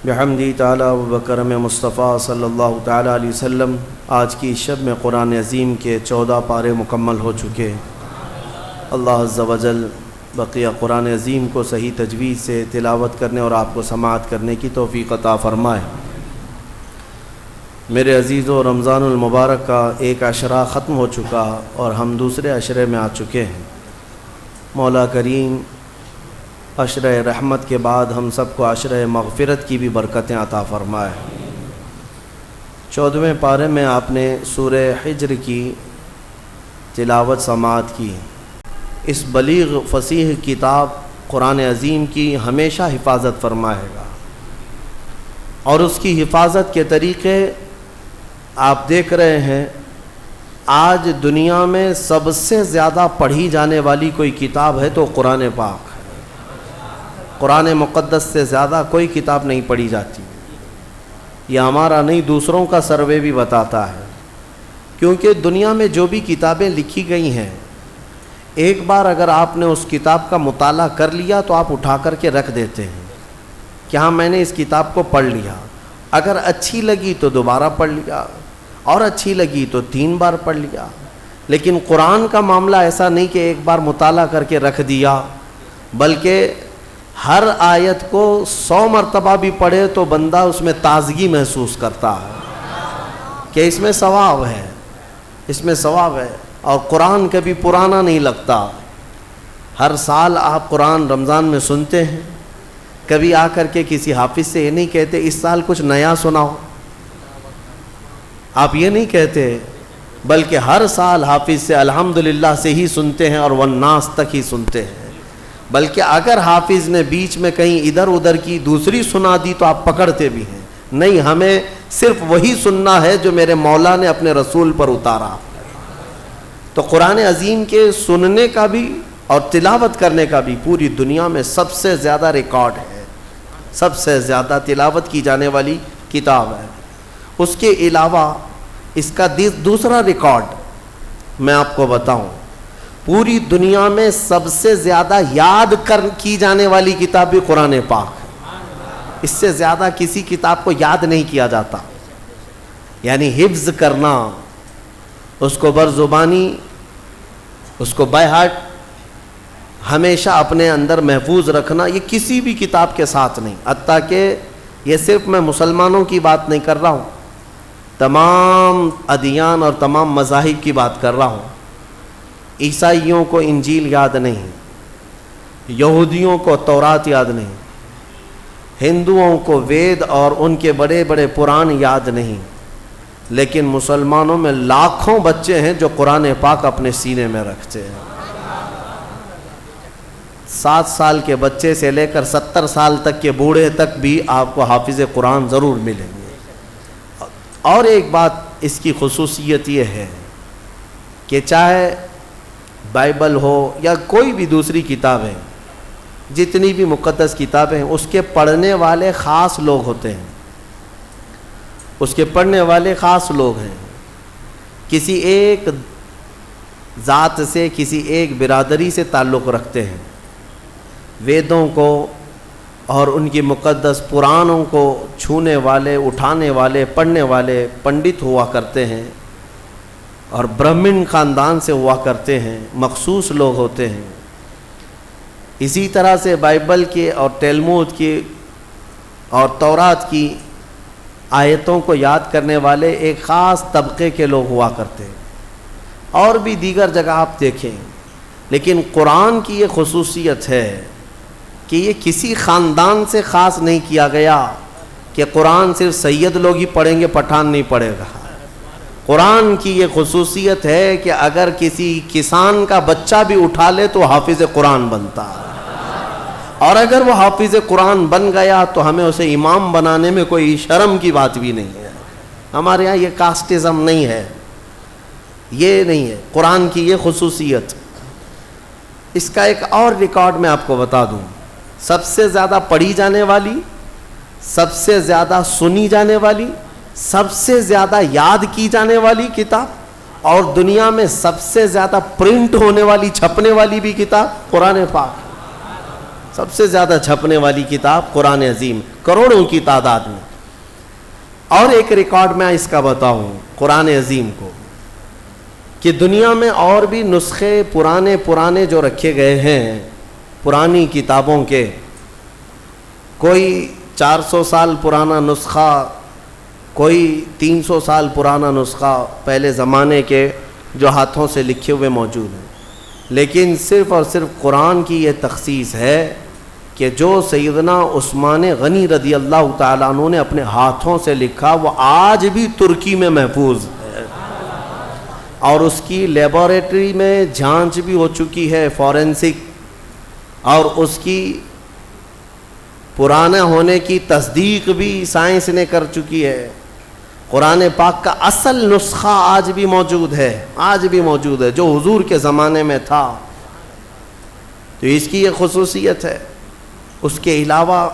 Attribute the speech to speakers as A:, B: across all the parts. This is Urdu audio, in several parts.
A: بحمدی تعالی و بکرم مصطفیٰ صلی اللہ تعالی علیہ وسلم آج کی شب میں قرآن عظیم کے 14 پارے مکمل ہو چکے۔ اللہ عز و جل بقیہ قرآن عظیم کو صحیح تجوید سے تلاوت کرنے اور آپ کو سماعت کرنے کی توفیق عطا فرمائے۔ میرے عزیزو، رمضان المبارک کا ایک عشرہ ختم ہو چکا اور ہم دوسرے عشرے میں آ چکے ہیں۔ مولا کریم عشرہ رحمت کے بعد ہم سب کو عشرہ مغفرت کی بھی برکتیں عطا فرمائے۔ 14ویں پارے میں آپ نے سورہ حجر کی تلاوت سماعت کی۔ اس بلیغ فصیح کتاب قرآن عظیم کی ہمیشہ حفاظت فرمائے گا، اور اس کی حفاظت کے طریقے آپ دیکھ رہے ہیں۔ آج دنیا میں سب سے زیادہ پڑھی جانے والی کوئی کتاب ہے تو قرآن پاک ہے۔ قرآن مقدس سے زیادہ کوئی کتاب نہیں پڑھی جاتی۔ یہ ہمارا نہیں، دوسروں کا سروے بھی بتاتا ہے، کیونکہ دنیا میں جو بھی کتابیں لکھی گئی ہیں، ایک بار اگر آپ نے اس کتاب کا مطالعہ کر لیا تو آپ اٹھا کر کے رکھ دیتے ہیں کہ ہاں میں نے اس کتاب کو پڑھ لیا۔ اگر اچھی لگی تو دوبارہ پڑھ لیا، اور اچھی لگی تو 3 بار پڑھ لیا۔ لیکن قرآن کا معاملہ ایسا نہیں کہ ایک بار مطالعہ کر کے رکھ دیا، بلکہ ہر آیت کو 100 مرتبہ بھی پڑھے تو بندہ اس میں تازگی محسوس کرتا ہے کہ اس میں ثواب ہے، اس میں ثواب ہے۔ اور قرآن کبھی پرانا نہیں لگتا۔ ہر سال آپ قرآن رمضان میں سنتے ہیں، کبھی آ کر کے کسی حافظ سے یہ نہیں کہتے اس سال کچھ نیا سناؤ، آپ یہ نہیں کہتے، بلکہ ہر سال حافظ سے الحمدللہ سے ہی سنتے ہیں اور والناس تک ہی سنتے ہیں۔ بلکہ اگر حافظ نے بیچ میں کہیں ادھر ادھر کی دوسری سنا دی تو آپ پکڑتے بھی ہیں، نہیں ہمیں صرف وہی سننا ہے جو میرے مولا نے اپنے رسول پر اتارا۔ تو قرآن عظیم کے سننے کا بھی اور تلاوت کرنے کا بھی پوری دنیا میں سب سے زیادہ ریکارڈ ہے، سب سے زیادہ تلاوت کی جانے والی کتاب ہے۔ اس کے علاوہ اس کا دوسرا ریکارڈ میں آپ کو بتاؤں، پوری دنیا میں سب سے زیادہ یاد کی جانے والی کتاب بھی قرآن پاک ہے۔ اس سے زیادہ کسی کتاب کو یاد نہیں کیا جاتا، یعنی حفظ کرنا، اس کو برزبانی، اس کو بائی ہارٹ ہمیشہ اپنے اندر محفوظ رکھنا، یہ کسی بھی کتاب کے ساتھ نہیں۔ حتیٰ کہ یہ صرف میں مسلمانوں کی بات نہیں کر رہا ہوں، تمام ادیان اور تمام مذاہب کی بات کر رہا ہوں۔ عیسائیوں کو انجیل یاد نہیں، یہودیوں کو تورات یاد نہیں، ہندوؤں کو وید اور ان کے بڑے بڑے قرآن یاد نہیں، لیکن مسلمانوں میں لاکھوں بچے ہیں جو قرآن پاک اپنے سینے میں رکھتے ہیں۔ 7 سال کے بچے سے لے کر 70 سال تک کے بوڑھے تک بھی آپ کو حافظ قرآن ضرور ملیں گے۔ اور ایک بات اس کی خصوصیت یہ ہے کہ چاہے بائبل ہو یا کوئی بھی دوسری کتابیں، جتنی بھی مقدس کتابیں ہیں، اس کے پڑھنے والے خاص لوگ ہوتے ہیں، اس کے پڑھنے والے خاص لوگ ہیں، کسی ایک ذات سے، کسی ایک برادری سے تعلق رکھتے ہیں۔ ویدوں کو اور ان کی مقدس پرانوں کو چھونے والے، اٹھانے والے، پڑھنے والے پنڈت ہوا کرتے ہیں، اور برہمن خاندان سے ہوا کرتے ہیں، مخصوص لوگ ہوتے ہیں۔ اسی طرح سے بائبل کے اور تلمود کی اور تورات کی آیتوں کو یاد کرنے والے ایک خاص طبقے کے لوگ ہوا کرتے ہیں، اور بھی دیگر جگہ آپ دیکھیں۔ لیکن قرآن کی یہ خصوصیت ہے کہ یہ کسی خاندان سے خاص نہیں کیا گیا کہ قرآن صرف سید لوگ ہی پڑھیں گے، پٹھان نہیں پڑھے گا۔ قرآن کی یہ خصوصیت ہے کہ اگر کسی کسان کا بچہ بھی اٹھا لے تو حافظ قرآن بنتا ہے، اور اگر وہ حافظ قرآن بن گیا تو ہمیں اسے امام بنانے میں کوئی شرم کی بات بھی نہیں ہے۔ ہمارے ہاں یہ کاسٹزم نہیں ہے، یہ نہیں ہے قرآن کی یہ خصوصیت۔ اس کا ایک اور ریکارڈ میں آپ کو بتا دوں، سب سے زیادہ پڑھی جانے والی، سب سے زیادہ سنی جانے والی، سب سے زیادہ یاد کی جانے والی کتاب، اور دنیا میں سب سے زیادہ پرنٹ ہونے والی، چھپنے والی بھی کتاب قرآن پاک۔ سب سے زیادہ چھپنے والی کتاب قرآن عظیم، کروڑوں کی تعداد میں۔ اور ایک ریکارڈ میں اس کا بتاؤں قرآن عظیم کو، کہ دنیا میں اور بھی نسخے پرانے جو رکھے گئے ہیں پرانی کتابوں کے، کوئی 400 سال پرانا نسخہ، کوئی 300 سال پرانا نسخہ پہلے زمانے کے جو ہاتھوں سے لکھے ہوئے موجود ہیں، لیکن صرف اور صرف قرآن کی یہ تخصیص ہے کہ جو سیدنا عثمان غنی رضی اللہ تعالیٰ عنہ نے اپنے ہاتھوں سے لکھا وہ آج بھی ترکی میں محفوظ ہے، اور اس کی لیبارٹری میں جانچ بھی ہو چکی ہے فورینسک، اور اس کی پرانا ہونے کی تصدیق بھی سائنس نے کر چکی ہے۔ قرآن پاک کا اصل نسخہ آج بھی موجود ہے جو حضور کے زمانے میں تھا، تو اس کی یہ خصوصیت ہے۔ اس کے علاوہ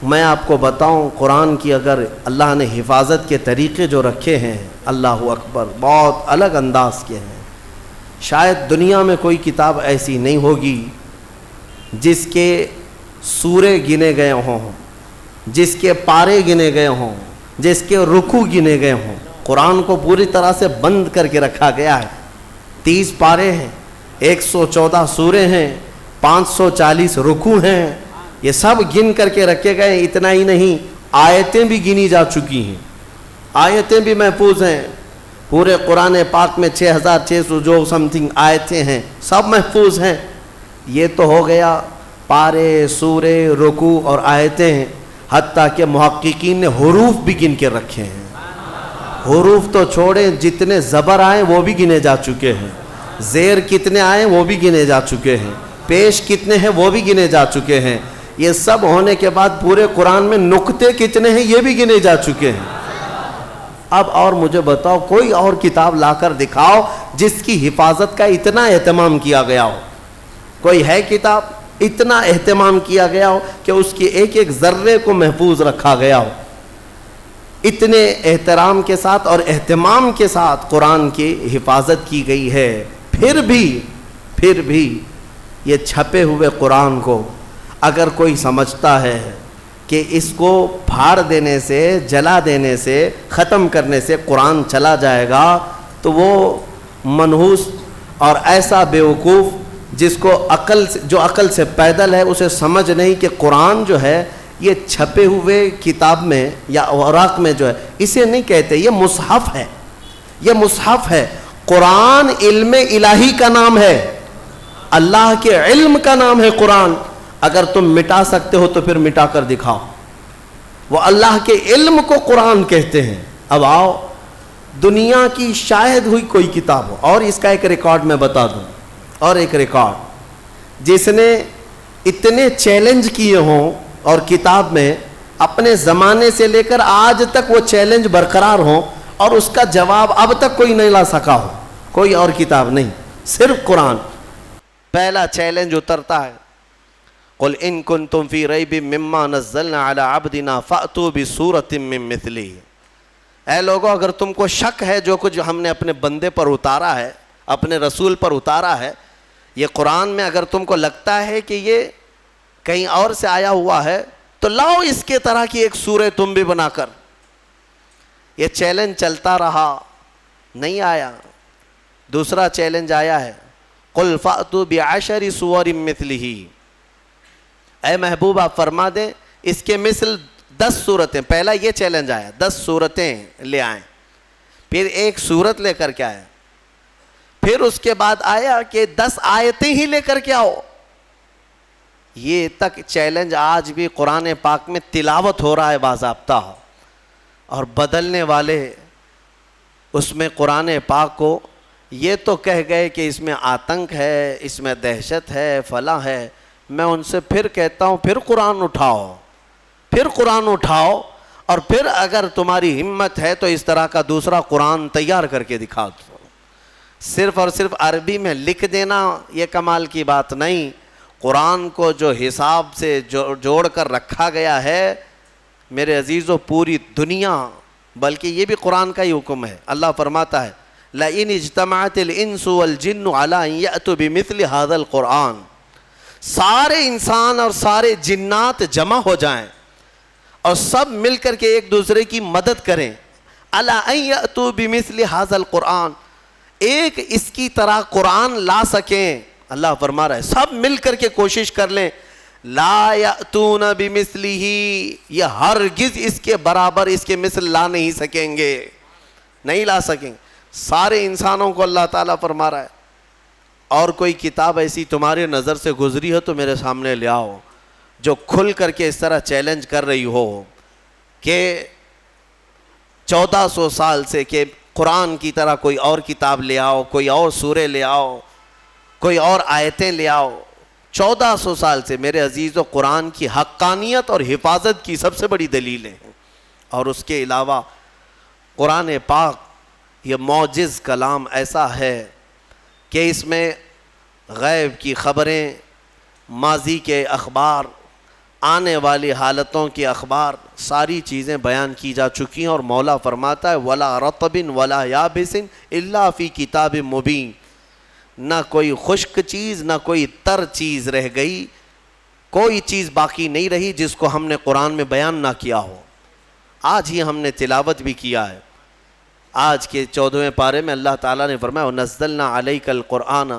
A: میں آپ کو بتاؤں قرآن کی اگر اللہ نے حفاظت کے طریقے جو رکھے ہیں، اللہ اکبر، بہت الگ انداز کے ہیں۔ شاید دنیا میں کوئی کتاب ایسی نہیں ہوگی جس کے سورے گنے گئے ہوں، جس کے پارے گنے گئے ہوں، جس کے رکوع گنے گئے ہوں۔ قرآن کو پوری طرح سے بند کر کے رکھا گیا ہے۔ 30 پارے ہیں، 114 سورے ہیں، 540 رکوع ہیں، یہ سب گن کر کے رکھے گئے۔ اتنا ہی نہیں، آیتیں بھی گنی جا چکی ہیں، آیتیں بھی محفوظ ہیں۔ پورے قرآن پاک میں 6600 جو سمتھنگ آیتیں ہیں، سب محفوظ ہیں۔ یہ تو ہو گیا پارے، سورے، رکوع اور آیتیں ہیں، حتیٰ کہ محققین نے حروف بھی گن کے رکھے ہیں۔ حروف تو چھوڑیں، جتنے زبر آئے وہ بھی گنے جا چکے ہیں، زیر کتنے آئے وہ بھی گنے جا چکے ہیں، پیش کتنے ہیں وہ بھی گنے جا چکے ہیں۔ یہ سب ہونے کے بعد پورے قرآن میں نقطے کتنے ہیں یہ بھی گنے جا چکے ہیں۔ اب اور مجھے بتاؤ کوئی اور کتاب لا کر دکھاؤ جس کی حفاظت کا اتنا اہتمام کیا گیا ہو۔ کوئی ہے کتاب اتنا اہتمام کیا گیا ہو کہ اس کی ایک ایک ذرے کو محفوظ رکھا گیا ہو؟ اتنے احترام کے ساتھ اور اہتمام کے ساتھ قرآن کی حفاظت کی گئی ہے۔ پھر بھی یہ چھپے ہوئے قرآن کو اگر کوئی سمجھتا ہے کہ اس کو پھاڑ دینے سے، جلا دینے سے، ختم کرنے سے قرآن چلا جائے گا، تو وہ منحوس اور ایسا بیوقوف جس کو جو عقل سے پیدل ہے، اسے سمجھ نہیں کہ قرآن جو ہے یہ چھپے ہوئے کتاب میں یا اوراق میں جو ہے، اسے نہیں کہتے، یہ مصحف ہے، یہ مصحف ہے۔ قرآن علم الہی کا نام ہے، اللہ کے علم کا نام ہے قرآن۔ اگر تم مٹا سکتے ہو تو پھر مٹا کر دکھاؤ۔ وہ اللہ کے علم کو قرآن کہتے ہیں۔ اب آؤ، دنیا کی شاید ہوئی کوئی کتاب ہو، اور اس کا ایک ریکارڈ میں بتا دوں، اور ایک ریکارڈ جس نے اتنے چیلنج کیے ہوں اور کتاب میں اپنے زمانے سے لے کر آج تک وہ چیلنج برقرار ہوں اور اس کا جواب اب تک کوئی نہیں لا سکا ہو، کوئی اور کتاب نہیں، صرف قرآن۔ پہلا چیلنج اترتا ہے، قل ان کنتم فی ریب مما نزلنا علی عبدنا فأتوا بسورۃ من مثلہ۔ اے لوگو، اگر تم کو شک ہے جو کچھ ہم نے اپنے بندے پر اتارا ہے، اپنے رسول پر اتارا ہے، یہ قرآن میں اگر تم کو لگتا ہے کہ یہ کہیں اور سے آیا ہوا ہے، تو لاؤ اس کے طرح کی ایک سورہ تم بھی بنا کر۔ یہ چیلنج چلتا رہا، نہیں آیا۔ دوسرا چیلنج آیا ہے، قل فأتوا بعشر سور مثلہ۔ اے محبوب آپ فرما دیں اس کے مثل 10 سورتیں۔ پہلا یہ چیلنج آیا، 10 سورتیں لے آئیں۔ پھر ایک سورت لے کر کے آیا، پھر اس کے بعد آیا کہ 10 آیتیں ہی لے کر کے آؤ۔ یہ تک چیلنج آج بھی قرآن پاک میں تلاوت ہو رہا ہے باضابطہ، اور بدلنے والے اس میں قرآن پاک کو یہ تو کہہ گئے کہ اس میں آتنک ہے، اس میں دہشت ہے، فلاں ہے۔ میں ان سے پھر کہتا ہوں پھر قرآن اٹھاؤ، پھر قرآن اٹھاؤ، اور پھر اگر تمہاری ہمت ہے تو اس طرح کا دوسرا قرآن تیار کر کے دکھا دو۔ صرف اور صرف عربی میں لکھ دینا یہ کمال کی بات نہیں، قرآن کو جو حساب سے جوڑ کر رکھا گیا ہے میرے عزیزو، پوری دنیا، بلکہ یہ بھی قرآن کا ہی حکم ہے۔ اللہ فرماتا ہے لَإِنِ اجْتَمَعَتِ الْإِنسُ وَالْجِنُّ عَلَىٰ أَن يَأْتُوا بِمِثْلِ هَذَا الْقُرْآنِ، سارے انسان اور سارے جنات جمع ہو جائیں اور سب مل کر کے ایک دوسرے کی مدد کریں، الا ان یاتوا بمثل ھذا القرآن، ایک اس کی طرح قرآن لا سکیں، اللہ فرما رہا ہے سب مل کر کے کوشش کر لیں، لا یاتون بمثلہ، یہ ہرگز اس کے برابر اس کے مثل لا نہیں سکیں گے، نہیں لا سکیں گے۔ سارے انسانوں کو اللہ تعالیٰ فرما رہا ہے اور کوئی کتاب ایسی تمہاری نظر سے گزری ہو تو میرے سامنے لے آؤ، جو کھل کر کے اس طرح چیلنج کر رہی ہو کہ 1400 سال سے کہ قرآن کی طرح کوئی اور کتاب لے آؤ، کوئی اور سورے لے آؤ، کوئی اور آیتیں لے آؤ۔ 1400 سال سے میرے عزیزو قرآن کی حقانیت اور حفاظت کی سب سے بڑی دلیلیں ہیں، اور اس کے علاوہ قرآن پاک یہ معجز کلام ایسا ہے کہ اس میں غیب کی خبریں، ماضی کے اخبار، آنے والی حالتوں کے اخبار، ساری چیزیں بیان کی جا چکی ہیں، اور مولا فرماتا ہے وَلَا رَطْبٍ وَلَا يَابِسٍ إِلَّا فِي كِتَابٍ مُبِينٍ، نہ کوئی خشک چیز نہ کوئی تر چیز رہ گئی، کوئی چیز باقی نہیں رہی جس کو ہم نے قرآن میں بیان نہ کیا ہو۔ آج ہی ہم نے تلاوت بھی کیا ہے، آج کے 14ویں پارے میں اللہ تعالیٰ نے فرمایا وَنَزَّلْنَا عَلَيْكَ الْقُرْآنَ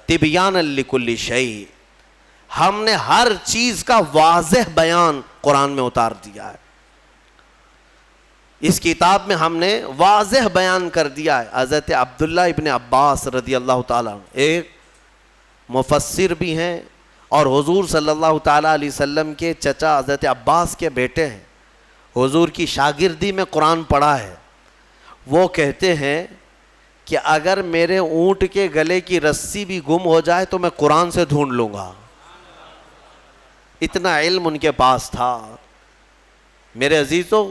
A: تِبْيَانًا لِكُلِّ شَيْءٍ، ہم نے ہر چیز کا واضح بیان قرآن میں اتار دیا ہے، اس کتاب میں ہم نے واضح بیان کر دیا ہے۔ حضرت عبداللہ ابن عباس رضی اللہ تعالیٰ ایک مفسر بھی ہیں اور حضور صلی اللہ تعالیٰ علیہ وسلم کے چچا حضرت عباس کے بیٹے ہیں، حضور کی شاگردی میں قرآن پڑھا ہے۔ وہ کہتے ہیں کہ اگر میرے اونٹ کے گلے کی رسی بھی گم ہو جائے تو میں قرآن سے ڈھونڈ لوں گا، اتنا علم ان کے پاس تھا۔ میرے عزیزو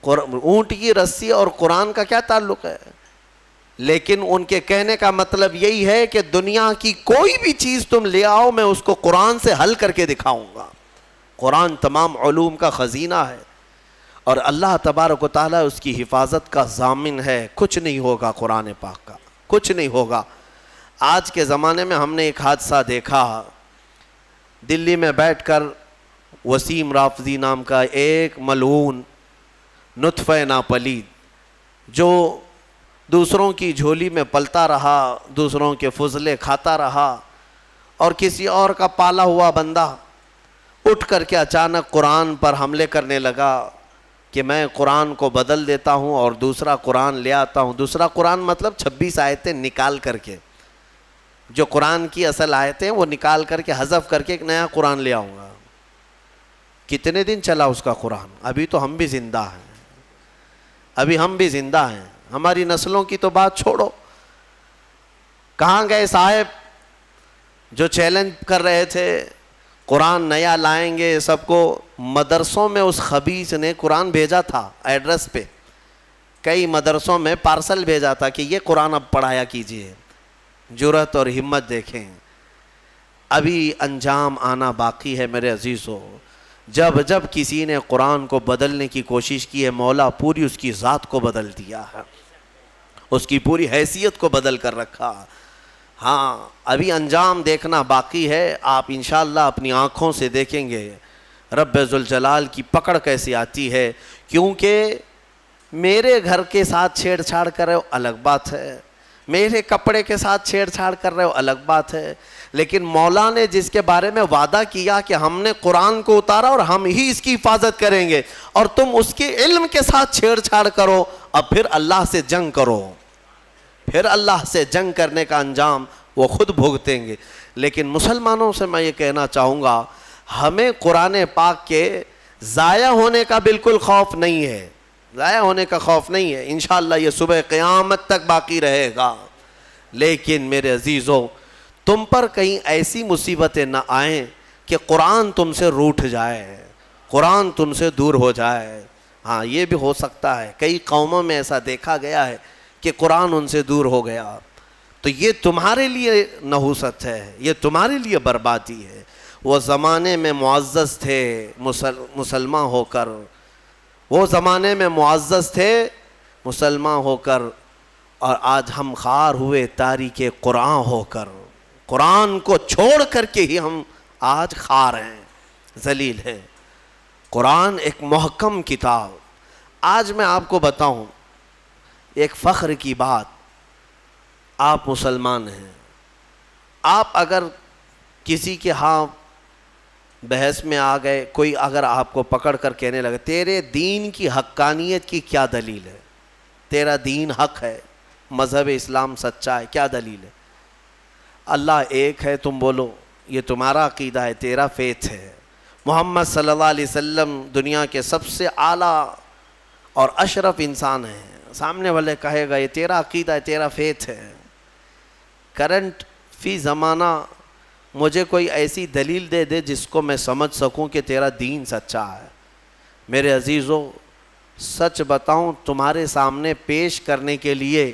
A: اونٹ کی رسی اور قرآن کا کیا تعلق ہے؟ لیکن ان کے کہنے کا مطلب یہی ہے کہ دنیا کی کوئی بھی چیز تم لے آؤ میں اس کو قرآن سے حل کر کے دکھاؤں گا۔ قرآن تمام علوم کا خزینہ ہے اور اللہ تبارک و تعالیٰ اس کی حفاظت کا ضامن ہے، کچھ نہیں ہوگا قرآن پاک کا، کچھ نہیں ہوگا۔ آج کے زمانے میں ہم نے ایک حادثہ دیکھا، دلی میں بیٹھ کر وسیم رافضی نام کا ایک ملعون نطفہ ناپلید جو دوسروں کی جھولی میں پلتا رہا، دوسروں کے فضلے کھاتا رہا، اور کسی اور کا پالا ہوا بندہ اٹھ کر کے اچانک قرآن پر حملے کرنے لگا کہ میں قرآن کو بدل دیتا ہوں اور دوسرا قرآن لے آتا ہوں۔ دوسرا قرآن مطلب 26 آیتیں نکال کر کے، جو قرآن کی اصل آیتیں وہ نکال کر کے حذف کر کے ایک نیا قرآن لے آؤں گا۔ کتنے دن چلا اس کا قرآن؟ ابھی تو ہم بھی زندہ ہیں، ابھی ہم بھی زندہ ہیں، ہماری نسلوں کی تو بات چھوڑو۔ کہاں گئے صاحب جو چیلنج کر رہے تھے قرآن نیا لائیں گے سب کو؟ مدرسوں میں اس خبیث نے قرآن بھیجا تھا ایڈریس پہ، کئی مدرسوں میں پارسل بھیجا تھا کہ یہ قرآن اب پڑھایا کیجئے۔ جرأت اور ہمت دیکھیں، ابھی انجام آنا باقی ہے میرے عزیزو۔ جب جب کسی نے قرآن کو بدلنے کی کوشش کی ہے، مولا پوری اس کی ذات کو بدل دیا ہے، اس کی پوری حیثیت کو بدل کر رکھا۔ ہاں ابھی انجام دیکھنا باقی ہے، آپ انشاءاللہ اپنی آنکھوں سے دیکھیں گے رب ذوالجلال کی پکڑ کیسی آتی ہے۔ کیونکہ میرے گھر کے ساتھ چھیڑ چھاڑ کر رہے ہو الگ بات ہے، میرے کپڑے کے ساتھ چھیڑ چھاڑ کر رہے ہو الگ بات ہے، لیکن مولا نے جس کے بارے میں وعدہ کیا کہ ہم نے قرآن کو اتارا اور ہم ہی اس کی حفاظت کریں گے، اور تم اس کے علم کے ساتھ چھیڑ چھاڑ کرو، اب پھر اللہ سے جنگ کرو، پھر اللہ سے جنگ کرنے کا انجام وہ خود بھگتیں گے۔ لیکن مسلمانوں سے میں یہ کہنا چاہوں گا، ہمیں قرآن پاک کے ضائع ہونے کا بالکل خوف نہیں ہے، ضائع ہونے کا خوف نہیں ہے، انشاءاللہ یہ صبح قیامت تک باقی رہے گا۔ لیکن میرے عزیزو تم پر کہیں ایسی مصیبتیں نہ آئیں کہ قرآن تم سے روٹھ جائے، قرآن تم سے دور ہو جائے۔ ہاں یہ بھی ہو سکتا ہے، کئی قوموں میں ایسا دیکھا گیا ہے کہ قرآن ان سے دور ہو گیا، تو یہ تمہارے لیے نحوست ہے، یہ تمہارے لیے بربادی ہے۔ وہ زمانے میں معزز تھے مسلمان ہو کر، وہ زمانے میں معزز تھے مسلمان ہو کر، اور آج ہم خوار ہوئے تاریک قرآن ہو کر۔ قرآن کو چھوڑ کر کے ہی ہم آج خار ہیں، ذلیل ہیں۔ قرآن ایک محکم کتاب۔ آج میں آپ کو بتاؤں ایک فخر کی بات، آپ مسلمان ہیں، آپ اگر کسی کے ہاں بحث میں آ گئے، کوئی اگر آپ کو پکڑ کر کہنے لگے تیرے دین کی حقانیت کی کیا دلیل ہے، تیرا دین حق ہے، مذہب اسلام سچا ہے، کیا دلیل ہے؟ اللہ ایک ہے تم بولو، یہ تمہارا عقیدہ ہے، تیرا فیتھ ہے۔ محمد صلی اللہ علیہ وسلم دنیا کے سب سے اعلیٰ اور اشرف انسان ہیں، سامنے والے کہے گا یہ تیرا عقیدہ ہے، تیرا فیتھ ہے۔ کرنٹ فی زمانہ مجھے کوئی ایسی دلیل دے دے جس کو میں سمجھ سکوں کہ تیرا دین سچا ہے۔ میرے عزیزو، سچ بتاؤں تمہارے سامنے پیش کرنے کے لیے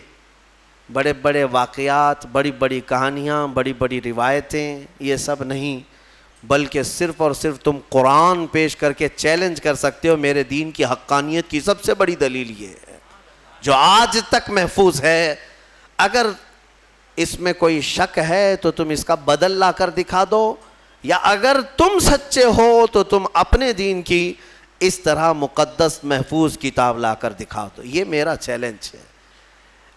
A: بڑے بڑے واقعات، بڑی بڑی کہانیاں، بڑی بڑی روایتیں، یہ سب نہیں، بلکہ صرف اور صرف تم قرآن پیش کر کے چیلنج کر سکتے ہو میرے دین کی حقانیت کی سب سے بڑی دلیل یہ ہے جو آج تک محفوظ ہے۔ اگر اس میں کوئی شک ہے تو تم اس کا بدل لا کر دکھا دو، یا اگر تم سچے ہو تو تم اپنے دین کی اس طرح مقدس محفوظ کتاب لا کر دکھا دو۔ یہ میرا چیلنج ہے۔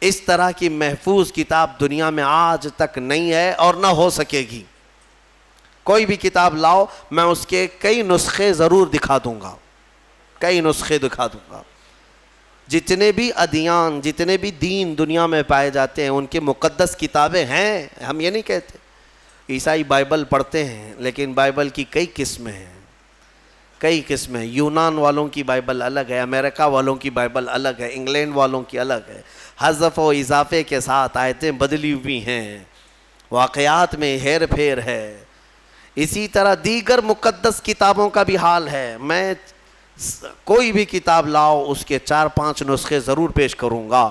A: اس طرح کی محفوظ کتاب دنیا میں آج تک نہیں ہے اور نہ ہو سکے گی۔ کوئی بھی کتاب لاؤ، میں اس کے کئی نسخے ضرور دکھا دوں گا، کئی نسخے دکھا دوں گا۔ جتنے بھی ادیان، جتنے بھی دین دنیا میں پائے جاتے ہیں ان کے مقدس کتابیں ہیں، ہم یہ نہیں کہتے۔ عیسائی بائبل پڑھتے ہیں لیکن بائبل کی کئی قسمیں ہیں، کئی قسمیں۔ یونان والوں کی بائبل الگ ہے، امریکہ والوں کی بائبل الگ ہے، انگلینڈ والوں کی الگ ہے، حذف و اضافے کے ساتھ آیتیں بدلی ہوئی ہیں، واقعات میں ہیر پھیر ہے۔ اسی طرح دیگر مقدس کتابوں کا بھی حال ہے۔ میں کوئی بھی کتاب لاؤ اس کے 4-5 نسخے ضرور پیش کروں گا،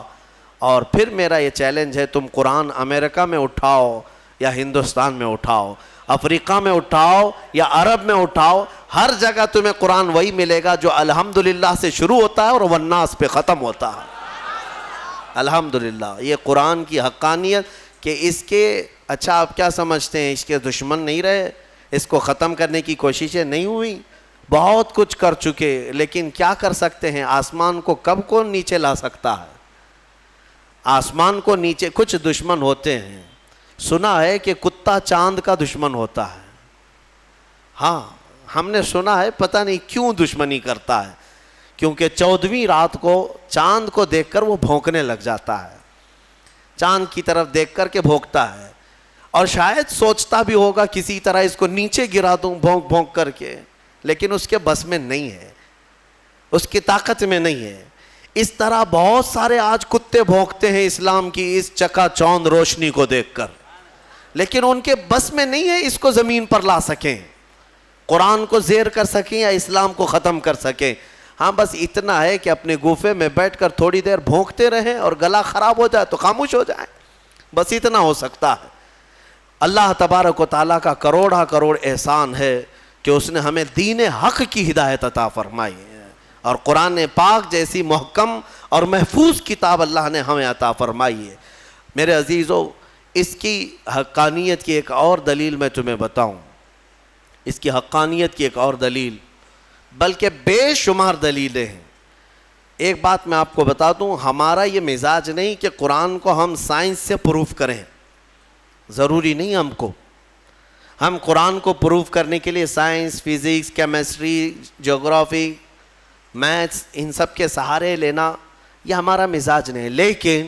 A: اور پھر میرا یہ چیلنج ہے تم قرآن امریکہ میں اٹھاؤ یا ہندوستان میں اٹھاؤ، افریقہ میں اٹھاؤ یا عرب میں اٹھاؤ، ہر جگہ تمہیں قرآن وہی ملے گا جو الحمدللہ سے شروع ہوتا ہے اور والناس پہ ختم ہوتا ہے۔ الحمدللہ، یہ قرآن کی حقانیت کہ اس کے، اچھا آپ کیا سمجھتے ہیں اس کے دشمن نہیں رہے، اس کو ختم کرنے کی کوششیں نہیں ہوئی؟ بہت کچھ کر چکے، لیکن کیا کر سکتے ہیں؟ آسمان کو کب کون نیچے لا سکتا ہے؟ آسمان کو نیچے، کچھ دشمن ہوتے ہیں، سنا ہے کہ کتا چاند کا دشمن ہوتا ہے۔ ہاں ہم نے سنا ہے، پتہ نہیں کیوں دشمنی کرتا ہے، کیونکہ 14ویں رات کو چاند کو دیکھ کر وہ بھونکنے لگ جاتا ہے، چاند کی طرف دیکھ کر کے بھونکتا ہے، اور شاید سوچتا بھی ہوگا کسی طرح اس کو نیچے گرا دوں بھونک بھونک کر کے، لیکن اس کے بس میں نہیں ہے، اس کی طاقت میں نہیں ہے۔ اس طرح بہت سارے آج کتے بھونکتے ہیں اسلام کی اس چکا چوند روشنی کو دیکھ کر، لیکن ان کے بس میں نہیں ہے اس کو زمین پر لا سکیں، قرآن کو زیر کر سکیں یا اسلام کو ختم کر سکیں۔ ہاں بس اتنا ہے کہ اپنے گوفے میں بیٹھ کر تھوڑی دیر بھونکتے رہیں، اور گلا خراب ہو جائے تو خاموش ہو جائیں، بس اتنا ہو سکتا ہے۔ اللہ تبارک و تعالیٰ کا کروڑا کروڑ احسان ہے کہ اس نے ہمیں دین حق کی ہدایت عطا فرمائی ہے، اور قرآن پاک جیسی محکم اور محفوظ کتاب اللہ نے ہمیں عطا فرمائی ہے۔ میرے عزیزو، اس کی حقانیت کی ایک اور دلیل میں تمہیں بتاؤں، اس کی حقانیت کی ایک اور دلیل، بلکہ بے شمار دلیلیں ہیں۔ ایک بات میں آپ کو بتا دوں، ہمارا یہ مزاج نہیں کہ قرآن کو ہم سائنس سے پروف کریں، ضروری نہیں ہم کو۔ ہم قرآن کو پروف کرنے کے لیے سائنس، فزکس، کیمسٹری، جغرافی، میتھس، ان سب کے سہارے لینا یہ ہمارا مزاج نہیں، لیکن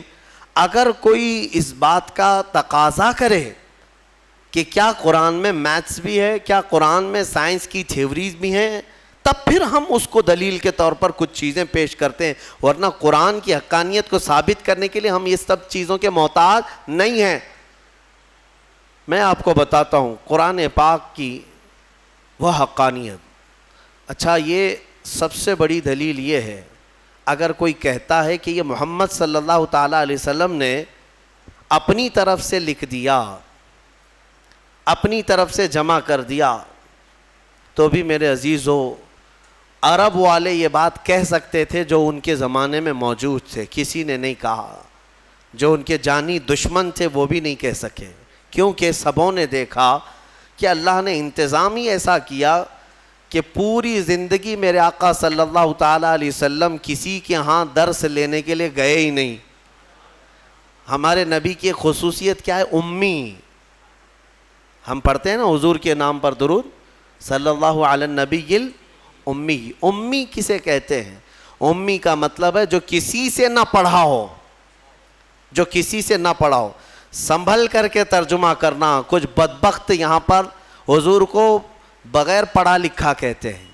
A: اگر کوئی اس بات کا تقاضا کرے کہ کیا قرآن میں میتھس بھی ہے، کیا قرآن میں سائنس کی تھیوریز بھی ہیں، تب پھر ہم اس کو دلیل کے طور پر کچھ چیزیں پیش کرتے ہیں، ورنہ قرآن کی حقانیت کو ثابت کرنے کے لیے ہم یہ سب چیزوں کے محتاج نہیں ہیں۔ میں آپ کو بتاتا ہوں قرآن پاک کی وہ حقانیت۔ اچھا، یہ سب سے بڑی دلیل یہ ہے، اگر کوئی کہتا ہے کہ یہ محمد صلی اللہ تعالیٰ علیہ وسلم نے اپنی طرف سے لکھ دیا، اپنی طرف سے جمع کر دیا، تو بھی میرے عزیزو، عرب والے یہ بات کہہ سکتے تھے جو ان کے زمانے میں موجود تھے، کسی نے نہیں کہا۔ جو ان کے جانی دشمن تھے وہ بھی نہیں کہہ سکے، کیونکہ سبوں نے دیکھا کہ اللہ نے انتظام ہی ایسا کیا کہ پوری زندگی میرے آقا صلی اللہ تعالیٰ علیہ وسلم کسی کے ہاں درس لینے کے لیے گئے ہی نہیں. ہمارے نبی کی خصوصیت کیا ہے؟ امی. ہم پڑھتے ہیں نا حضور کے نام پر درود، صلی اللہ علی النبی الامی. امی کسے کہتے ہیں؟ امی کا مطلب ہے جو کسی سے نہ پڑھا ہو، جو کسی سے نہ پڑھا ہو. سنبھل کر کے ترجمہ کرنا. کچھ بدبخت یہاں پر حضور کو بغیر پڑھا لکھا کہتے ہیں.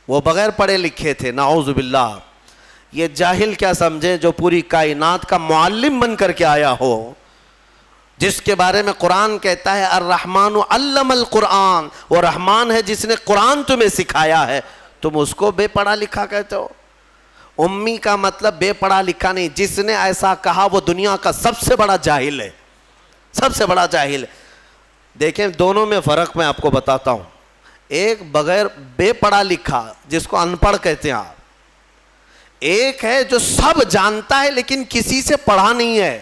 A: وہ بغیر پڑھے لکھے تھے، نعوذ باللہ. یہ جاہل کیا سمجھے جو پوری کائنات کا معلم بن کر کے آیا ہو، جس کے بارے میں قرآن کہتا ہے الرحمن علم القرآن، وہ رحمان ہے جس نے قرآن تمہیں سکھایا ہے، تم اس کو بے پڑھا لکھا کہتے ہو. امی کا مطلب بے پڑھا لکھا نہیں. جس نے ایسا کہا وہ دنیا کا سب سے بڑا جاہل ہے، سب سے بڑا جاہل ہے. دیکھیں دونوں میں فرق میں آپ کو بتاتا ہوں. ایک بغیر بے پڑھا لکھا جس کو ان پڑھ کہتے ہیں آپ، ایک ہے جو سب جانتا ہے لیکن کسی سے پڑھا نہیں ہے.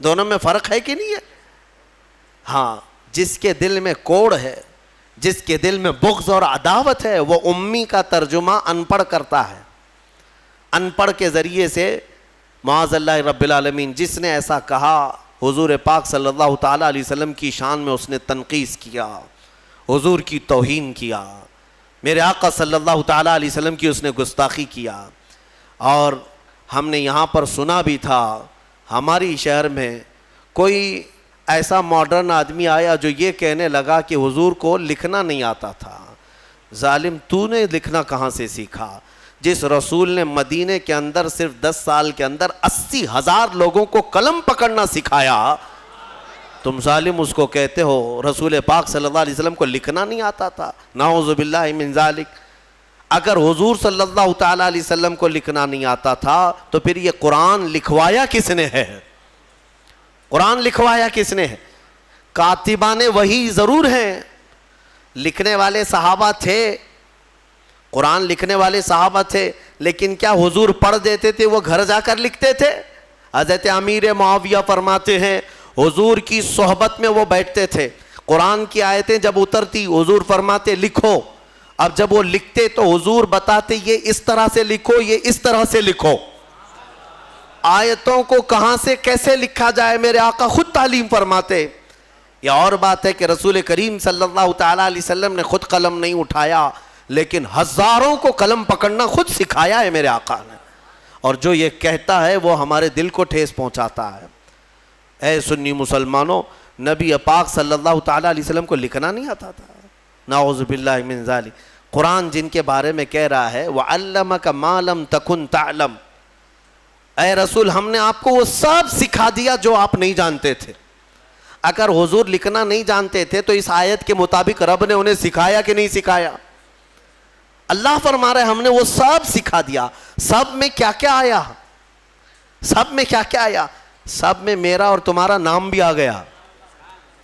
A: دونوں میں فرق ہے کہ نہیں ہے؟ ہاں. جس کے دل میں کوڑ ہے، جس کے دل میں بغض اور عداوت ہے، وہ امی کا ترجمہ ان پڑھ کرتا ہے. ان پڑھ کے ذریعے سے معاذ اللہ رب العالمین. جس نے ایسا کہا حضور پاک صلی اللہ تعالیٰ علیہ وسلم کی شان میں اس نے تنقیص کیا، حضور کی توہین کیا، میرے آقا صلی اللہ تعالیٰ علیہ وسلم کی اس نے گستاخی کیا. اور ہم نے یہاں پر سنا بھی تھا، ہماری شہر میں کوئی ایسا ماڈرن آدمی آیا جو یہ کہنے لگا کہ حضور کو لکھنا نہیں آتا تھا. ظالم، تو نے لکھنا کہاں سے سیکھا؟ جس رسول نے مدینے کے اندر صرف 10 سال کے اندر 80,000 لوگوں کو قلم پکڑنا سکھایا، تم ظالم اس کو کہتے ہو رسول پاک صلی اللہ علیہ وسلم کو لکھنا نہیں آتا تھا. نعوذ باللہ من ذالک. اگر حضور صلی اللہ تعالیٰ علیہ وسلم کو لکھنا نہیں آتا تھا تو پھر یہ قرآن لکھوایا کس نے ہے؟ قرآن لکھوایا کس نے ہے؟ کاتبان وحی ضرور ہیں، لکھنے والے صحابہ تھے، قرآن لکھنے والے صحابہ تھے، لیکن کیا حضور پڑھ دیتے تھے وہ گھر جا کر لکھتے تھے؟ حضرت امیر معاویہ فرماتے ہیں حضور کی صحبت میں وہ بیٹھتے تھے، قرآن کی آیتیں جب اترتی حضور فرماتے لکھو. اب جب وہ لکھتے تو حضور بتاتے یہ اس طرح سے لکھو، یہ اس طرح سے لکھو. آیتوں کو کہاں سے کیسے لکھا جائے میرے آقا خود تعلیم فرماتے. یہ اور بات ہے کہ رسول کریم صلی اللہ تعالیٰ علیہ وسلم نے خود قلم نہیں اٹھایا، لیکن ہزاروں کو قلم پکڑنا خود سکھایا ہے میرے آقا نے. اور جو یہ کہتا ہے وہ ہمارے دل کو ٹھیس پہنچاتا ہے. اے سنی مسلمانوں، نبی پاک صلی اللہ تعالیٰ علیہ وسلم کو لکھنا نہیں آتا تھا. نعوذ باللہ من ذالک. قرآن جن کے بارے میں کہہ رہا ہے وَعَلَّمَكَ مَا لَمْ تَكُنْ تَعْلَمْ، اے رسول ہم نے آپ کو وہ سب سکھا دیا جو آپ نہیں جانتے تھے. اگر حضور لکھنا نہیں جانتے تھے تو اس آیت کے مطابق رب نے انہیں سکھایا کہ نہیں سکھایا؟ اللہ فرما رہے ہم نے وہ سب سکھا دیا. سب میں کیا کیا آیا؟ سب میں کیا کیا آیا؟ سب میں میرا اور تمہارا نام بھی آ گیا.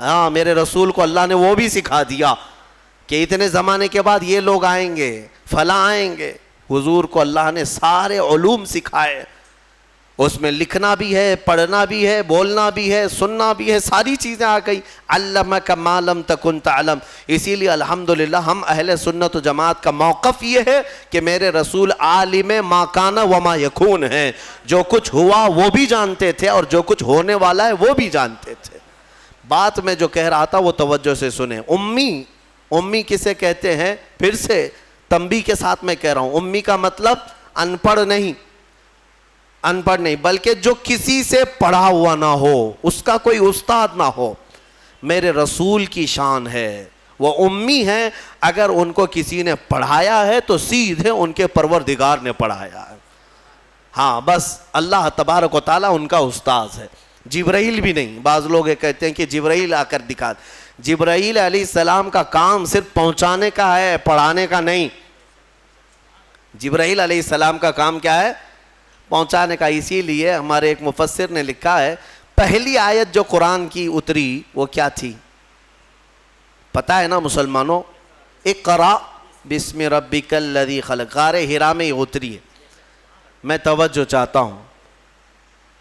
A: ہاں، میرے رسول کو اللہ نے وہ بھی سکھا دیا کہ اتنے زمانے کے بعد یہ لوگ آئیں گے، فلاں آئیں گے. حضور کو اللہ نے سارے علوم سکھائے. اس میں لکھنا بھی ہے، پڑھنا بھی ہے، بولنا بھی ہے، سننا بھی ہے، ساری چیزیں آ گئی. علمک ما لم تکن تعلم. اسی لیے الحمدللہ ہم اہل سنت و جماعت کا موقف یہ ہے کہ میرے رسول عالم ما کان و ما یکون ہیں. جو کچھ ہوا وہ بھی جانتے تھے اور جو کچھ ہونے والا ہے وہ بھی جانتے تھے. بات میں جو کہہ رہا تھا وہ توجہ سے سنیں. امی کسے کہتے ہیں؟ پھر سے تنبیہ کے ساتھ میں کہہ رہا ہوں، امی کا مطلب ان پڑھ نہیں، ان پڑھ نہیں، بلکہ جو کسی سے پڑھا ہوا نہ ہو، اس کا کوئی استاد نہ ہو. میرے رسول کی شان ہے وہ امی ہیں. اگر ان کو کسی نے پڑھایا ہے تو سیدھے ان کے پروردگار نے پڑھایا ہے. ہاں بس اللہ تبارک و تعالیٰ ان کا استاذ ہے. جبرائیل بھی نہیں. بعض لوگ یہ کہتے ہیں کہ جبرائیل آ کر دکھا. جبرائیل علیہ السلام کا کام صرف پہنچانے کا ہے، پڑھانے کا نہیں. جبرائیل علیہ السلام کا کام کیا ہے؟ پہنچانے کا. اسی لیے ہمارے ایک مفسر نے لکھا ہے پہلی آیت جو قرآن کی اتری وہ کیا تھی پتہ ہے نا مسلمانوں؟ اقرا بسم ربک الذی خلق. غار حرا میں یہ اتری ہے. میں توجہ چاہتا ہوں،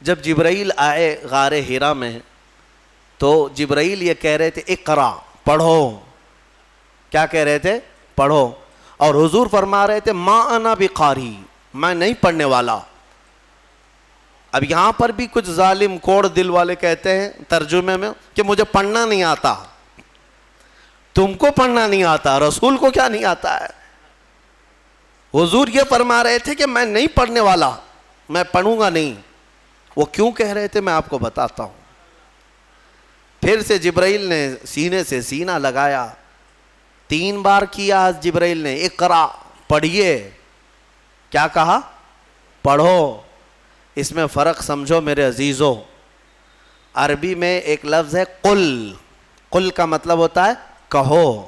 A: جب جبرائیل آئے غار حرا میں تو جبرائیل یہ کہہ رہے تھے اقرا، پڑھو. کیا کہہ رہے تھے؟ پڑھو. اور حضور فرما رہے تھے ما انا بقاری، میں نہیں پڑھنے والا. اب یہاں پر بھی کچھ ظالم کوڑ دل والے کہتے ہیں ترجمے میں کہ مجھے پڑھنا نہیں آتا. تم کو پڑھنا نہیں آتا، رسول کو کیا نہیں آتا ہے؟ حضور یہ فرما رہے تھے کہ میں نہیں پڑھنے والا، میں پڑھوں گا نہیں. وہ کیوں کہہ رہے تھے میں آپ کو بتاتا ہوں. پھر سے جبرائیل نے سینے سے سینہ لگایا، 3 بار کیا جبرائیل نے اقرا، پڑھیے. کیا کہا؟ پڑھو. اس میں فرق سمجھو میرے عزیزو. عربی میں ایک لفظ ہے قل. قل کا مطلب ہوتا ہے کہو.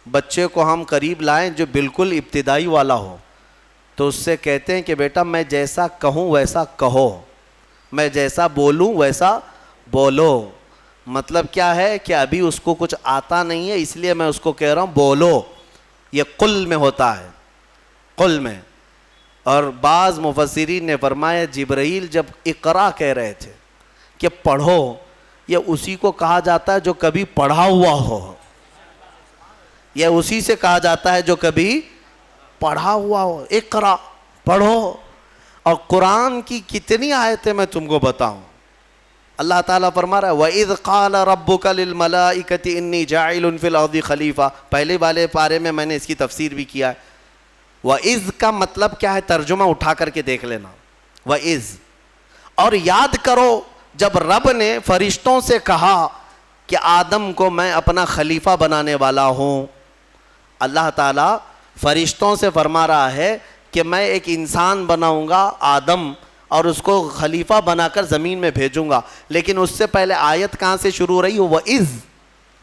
A: بچے کو ہم قریب لائیں جو بالکل ابتدائی والا ہو تو اس سے کہتے ہیں کہ بیٹا میں جیسا کہوں ویسا کہو، میں جیسا بولوں ویسا بولو. مطلب کیا ہے کہ ابھی اس کو کچھ آتا نہیں ہے اس لیے میں اس کو کہہ رہا ہوں بولو. یہ قل میں ہوتا ہے، قل میں. اور بعض مفسرین نے فرمایا جبرائیل جب اقرا کہہ رہے تھے کہ پڑھو، یہ اسی کو کہا جاتا ہے جو کبھی پڑھا ہوا ہو. یہ اسی سے کہا جاتا ہے جو کبھی پڑھا ہوا ہو. اقرا، پڑھو. اور قرآن کی کتنی آیتیں میں تم کو بتاؤں. اللہ تعالیٰ فرما رہا ہے وَإِذْ قَالَ رَبُّكَ لِلْمَلَائِكَةِ إِنِّي جَاعِلٌ فِي الْأَرْضِ خَلِيفَةً. پہلے والے پارے میں میں نے اس کی تفسیر بھی کیا ہے. وَإِذْ کا مطلب کیا ہے؟ ترجمہ اٹھا کر کے دیکھ لینا. وَإِذْ، اور یاد کرو جب رب نے فرشتوں سے کہا کہ آدم کو میں اپنا خلیفہ بنانے والا ہوں. اللہ تعالیٰ فرشتوں سے فرما رہا ہے کہ میں ایک انسان بناؤں گا آدم اور اس کو خلیفہ بنا کر زمین میں بھیجوں گا. لیکن اس سے پہلے آیت کہاں سے شروع ہو رہی ہو؟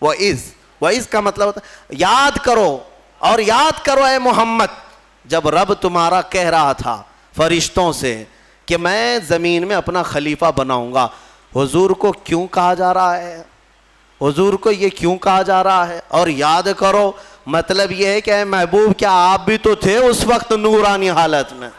A: وَإِذْ کا مطلب ہوتا ہے یاد کرو. اور یاد کرو اے محمد جب رب تمہارا کہہ رہا تھا فرشتوں سے کہ میں زمین میں اپنا خلیفہ بناؤں گا. حضور کو کیوں کہا جا رہا ہے؟ حضور کو یہ کیوں کہا جا رہا ہے؟ اور یاد کرو مطلب یہ ہے کہ اے محبوب کیا آپ بھی تو تھے اس وقت نورانی حالت میں،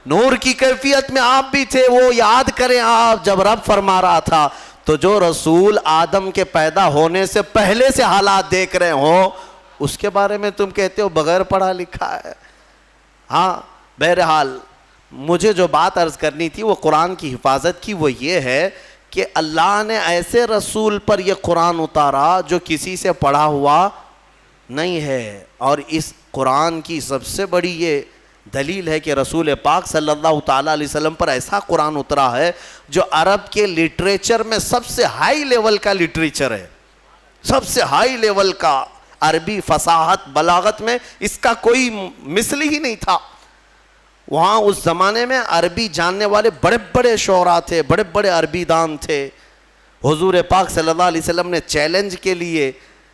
A: نور کی کیفیت میں آپ بھی تھے. وہ یاد کریں آپ جب رب فرما رہا تھا. تو جو رسول آدم کے پیدا ہونے سے پہلے سے حالات دیکھ رہے ہوں اس کے بارے میں تم کہتے ہو بغیر پڑھا لکھا ہے. ہاں بہرحال مجھے جو بات عرض کرنی تھی وہ قرآن کی حفاظت کی، وہ یہ ہے کہ اللہ نے ایسے رسول پر یہ قرآن اتارا جو کسی سے پڑھا ہوا نہیں ہے. اور اس قرآن کی سب سے بڑی یہ دلیل ہے کہ رسول پاک صلی اللہ تعالیٰ علیہ وسلم پر ایسا قرآن اترا ہے جو عرب کے لٹریچر میں سب سے ہائی لیول کا لٹریچر ہے، سب سے ہائی لیول کا. عربی فصاحت بلاغت میں اس کا کوئی مثل ہی نہیں تھا. وہاں اس زمانے میں عربی جاننے والے بڑے بڑے شعراء تھے، بڑے بڑے عربی دان تھے. حضور پاک صلی اللہ علیہ وسلم نے چیلنج کے لیے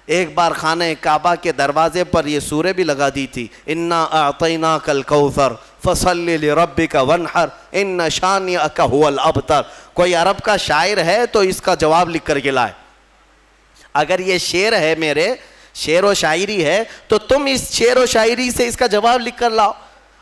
A: ایک بار خانہ کعبہ کے دروازے پر یہ سورہ بھی لگا دی تھی انا اعطیناک الکوثر فصلی لربک وانحر ان شانئک هو الابتر. کوئی عرب کا شاعر ہے تو اس کا جواب لکھ کر کے لائے. اگر یہ شعر ہے میرے، شعر و شاعری ہے تو تم اس شعر و شاعری سے اس کا جواب لکھ کر لاؤ.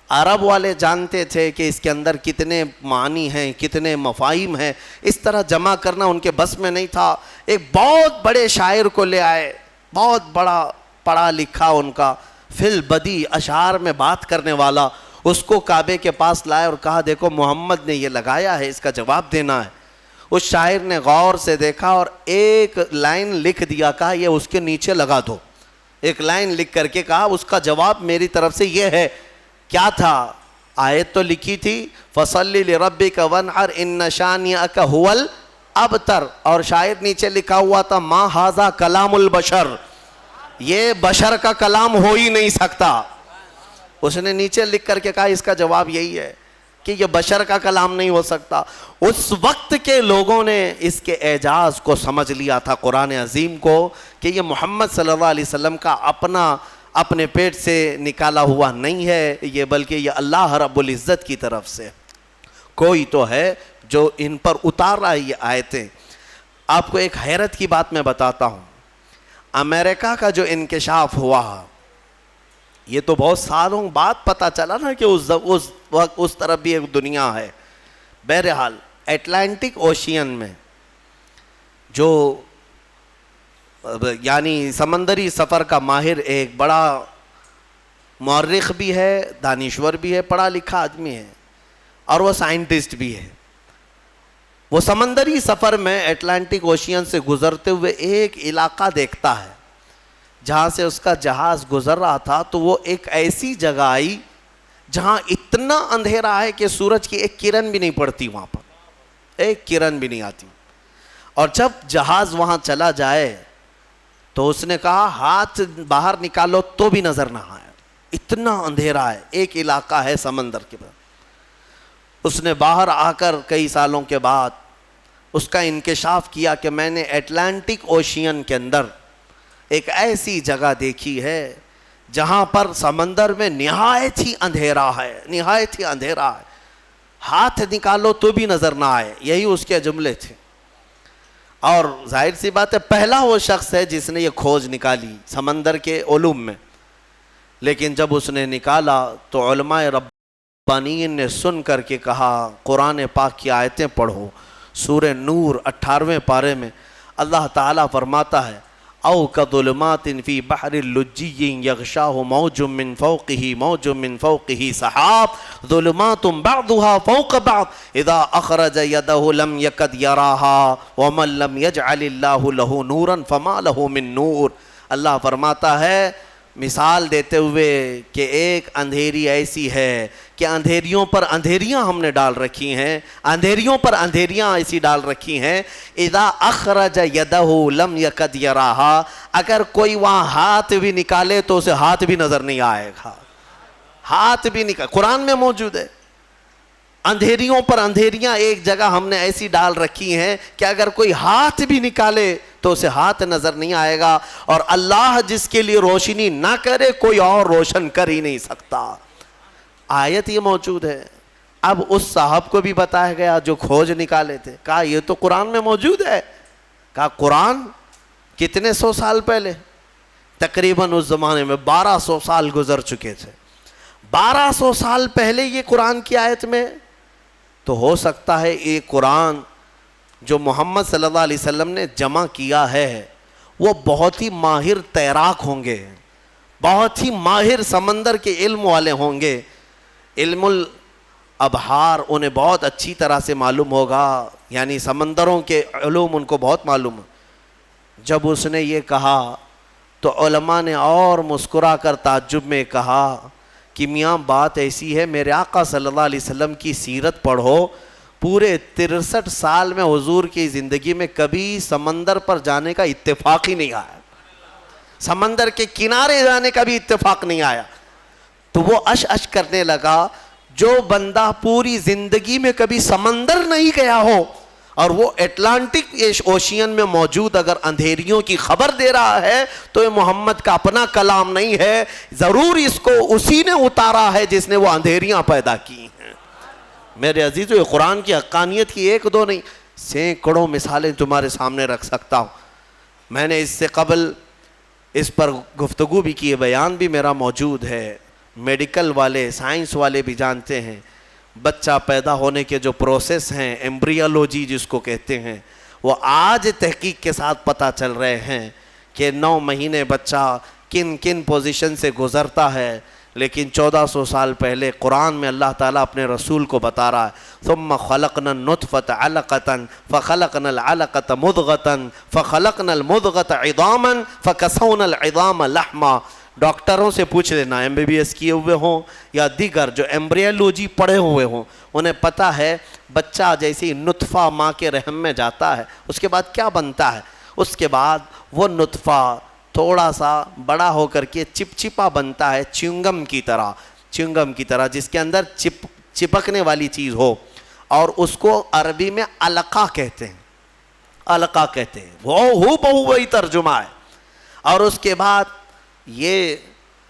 A: عرب والے جانتے تھے کہ اس کے اندر کتنے معنی ہیں، کتنے مفاہیم ہیں. اس طرح جمع کرنا ان کے بس میں نہیں تھا. ایک بہت بڑے شاعر کو لے آئے، بہت بڑا پڑھا لکھا ان کا فی البدی اشعار میں بات کرنے والا. اس کو کعبے کے پاس لائے اور کہا دیکھو محمد نے یہ لگایا ہے، اس کا جواب دینا ہے. اس شاعر نے غور سے دیکھا اور ایک لائن لکھ دیا، کہا یہ اس کے نیچے لگا دو. ایک لائن لکھ کر کے کہا اس کا جواب میری طرف سے یہ ہے. کیا تھا؟ آیت تو لکھی تھی فصلی لربک وانحر ان شانئک هو الابتر، اور شاعر نیچے لکھا ہوا تھا ما ھذا کلام البشر، یہ بشر کا کلام ہو ہی نہیں سکتا. اس نے نیچے لکھ کر کے کہا اس کا جواب یہی ہے کہ یہ بشر کا کلام نہیں ہو سکتا. اس وقت کے لوگوں نے اس کے اعجاز کو سمجھ لیا تھا قرآن عظیم کو کہ یہ محمد صلی اللہ علیہ وسلم کا اپنے پیٹ سے نکالا ہوا نہیں ہے یہ، بلکہ یہ اللہ رب العزت کی طرف سے کوئی تو ہے جو ان پر اتار رہا ہے یہ آیتیں. آپ کو ایک حیرت کی بات میں بتاتا ہوں. امریکہ کا جو انکشاف ہوا یہ تو بہت سالوں بعد پتہ چلا نا کہ اس وقت اس طرف بھی ایک دنیا ہے. بہرحال اٹلانٹک اوشین میں جو یعنی سمندری سفر کا ماہر ایک بڑا مورخ بھی ہے، دانشور بھی ہے، پڑھا لکھا آدمی ہے، اور وہ سائنٹسٹ بھی ہے. وہ سمندری سفر میں اٹلانٹک اوشین سے گزرتے ہوئے ایک علاقہ دیکھتا ہے جہاں سے اس کا جہاز گزر رہا تھا. تو وہ ایک ایسی جگہ آئی جہاں اتنا اندھیرا ہے کہ سورج کی ایک کرن بھی نہیں پڑتی، وہاں پر ایک کرن بھی نہیں آتی. اور جب جہاز وہاں چلا جائے تو اس نے کہا ہاتھ باہر نکالو تو بھی نظر نہ آئے، اتنا اندھیرا ہے، ایک علاقہ ہے سمندر کے بعد. اس نے باہر آ کر کئی سالوں کے بعد اس کا انکشاف کیا کہ میں نے اٹلانٹک اوشین کے اندر ایک ایسی جگہ دیکھی ہے جہاں پر سمندر میں نہایت ہی اندھیرا ہے، نہایت ہی اندھیرا ہے، ہاتھ نکالو تو بھی نظر نہ آئے. یہی اس کے جملے تھے. اور ظاہر سی بات ہے پہلا وہ شخص ہے جس نے یہ کھوج نکالی سمندر کے علوم میں. لیکن جب اس نے نکالا تو علماء ربانیین نے سن کر کے کہا قرآن پاک کی آیتیں پڑھو. سورہ نور 18ویں پارے میں اللہ تعالیٰ فرماتا ہے او کظلمات فی بحر لجی یغشاہ موج من فوقہ موج من فوقہ سحاب ظلمات بعضها فوق بعض اذا اخرج یدہ لم یکد یراہا ومن لم یجعل اللہ لہ نورا فما لہ من نور. اللہ فرماتا ہے مثال دیتے ہوئے کہ ایک اندھیری ایسی ہے کہ اندھیریوں پر اندھیریاں ہم نے ڈال رکھی ہیں، اندھیریوں پر اندھیریاں ایسی ڈال رکھی ہیں اذا اخرج یدہ لم یکد یراہا، اگر کوئی وہاں ہاتھ بھی نکالے تو اسے ہاتھ بھی نظر نہیں آئے گا. ہاتھ بھی نکال قرآن میں موجود ہے. اندھیریوں پر اندھیریاں ایک جگہ ہم نے ایسی ڈال رکھی ہیں کہ اگر کوئی ہاتھ بھی نکالے تو اسے ہاتھ نظر نہیں آئے گا. اور اللہ جس کے لیے روشنی نہ کرے کوئی اور روشن کر ہی نہیں سکتا. آیت یہ موجود ہے. اب اس صاحب کو بھی بتایا گیا جو کھوج نکالے تھے، کہا یہ تو قرآن میں موجود ہے. کہا قرآن کتنے سو سال پہلے؟ تقریباً اس زمانے میں 1200 سال گزر چکے تھے. 1200 سال پہلے یہ قرآن کی آیت میں. تو ہو سکتا ہے یہ قرآن جو محمد صلی اللہ علیہ وسلم نے جمع کیا ہے وہ بہت ہی ماہر تیراک ہوں گے، بہت ہی ماہر سمندر کے علم والے ہوں گے. علم الابحار انہیں بہت اچھی طرح سے معلوم ہوگا، یعنی سمندروں کے علوم ان کو بہت معلوم ہے. جب اس نے یہ کہا تو علماء نے اور مسکرا کر تعجب میں کہا کہ میاں بات ایسی ہے، میرے آقا صلی اللہ علیہ وسلم کی سیرت پڑھو. پورے 63 سال میں حضور کی زندگی میں کبھی سمندر پر جانے کا اتفاق ہی نہیں آیا، سمندر کے کنارے جانے کا بھی اتفاق نہیں آیا. تو وہ اش کرنے لگا جو بندہ پوری زندگی میں کبھی سمندر نہیں گیا ہو اور وہ اٹلانٹک اوشین میں موجود اگر اندھیریوں کی خبر دے رہا ہے تو یہ محمد کا اپنا کلام نہیں ہے، ضرور اس کو اسی نے اتارا ہے جس نے وہ اندھیریاں پیدا کی ہیں. میرے عزیزو یہ قرآن کی حقانیت کی ایک دو نہیں سینکڑوں مثالیں تمہارے سامنے رکھ سکتا ہوں. میں نے اس سے قبل اس پر گفتگو بھی کی ہے، بیان بھی میرا موجود ہے. میڈیکل والے سائنس والے بھی جانتے ہیں بچہ پیدا ہونے کے جو پروسیس ہیں، ایمبریولوجی جس کو کہتے ہیں، وہ آج تحقیق کے ساتھ پتہ چل رہے ہیں کہ 9 مہینے بچہ کن کن پوزیشن سے گزرتا ہے. لیکن 1400 سال پہلے قرآن میں اللہ تعالیٰ اپنے رسول کو بتا رہا ہے ثم خلقنا النطفة علقة فخلقنا العلقة مضغة فخلقنا المضغة عظاما فكسونا العظام لحما. ڈاکٹروں سے پوچھ لینا MBBS کیے ہوئے ہوں یا دیگر جو ایمبریولوجی پڑھے ہوئے ہوں، انہیں پتہ ہے بچہ جیسے نطفہ ماں کے رحم میں جاتا ہے اس کے بعد کیا بنتا ہے. اس کے بعد وہ نطفہ تھوڑا سا بڑا ہو کر کے چپچپا بنتا ہے، چنگم کی طرح جس کے اندر چپکنے والی چیز ہو، اور اس کو عربی میں علقہ کہتے ہیں. وہ بہو وہی ترجمہ ہے. اور اس کے بعد یہ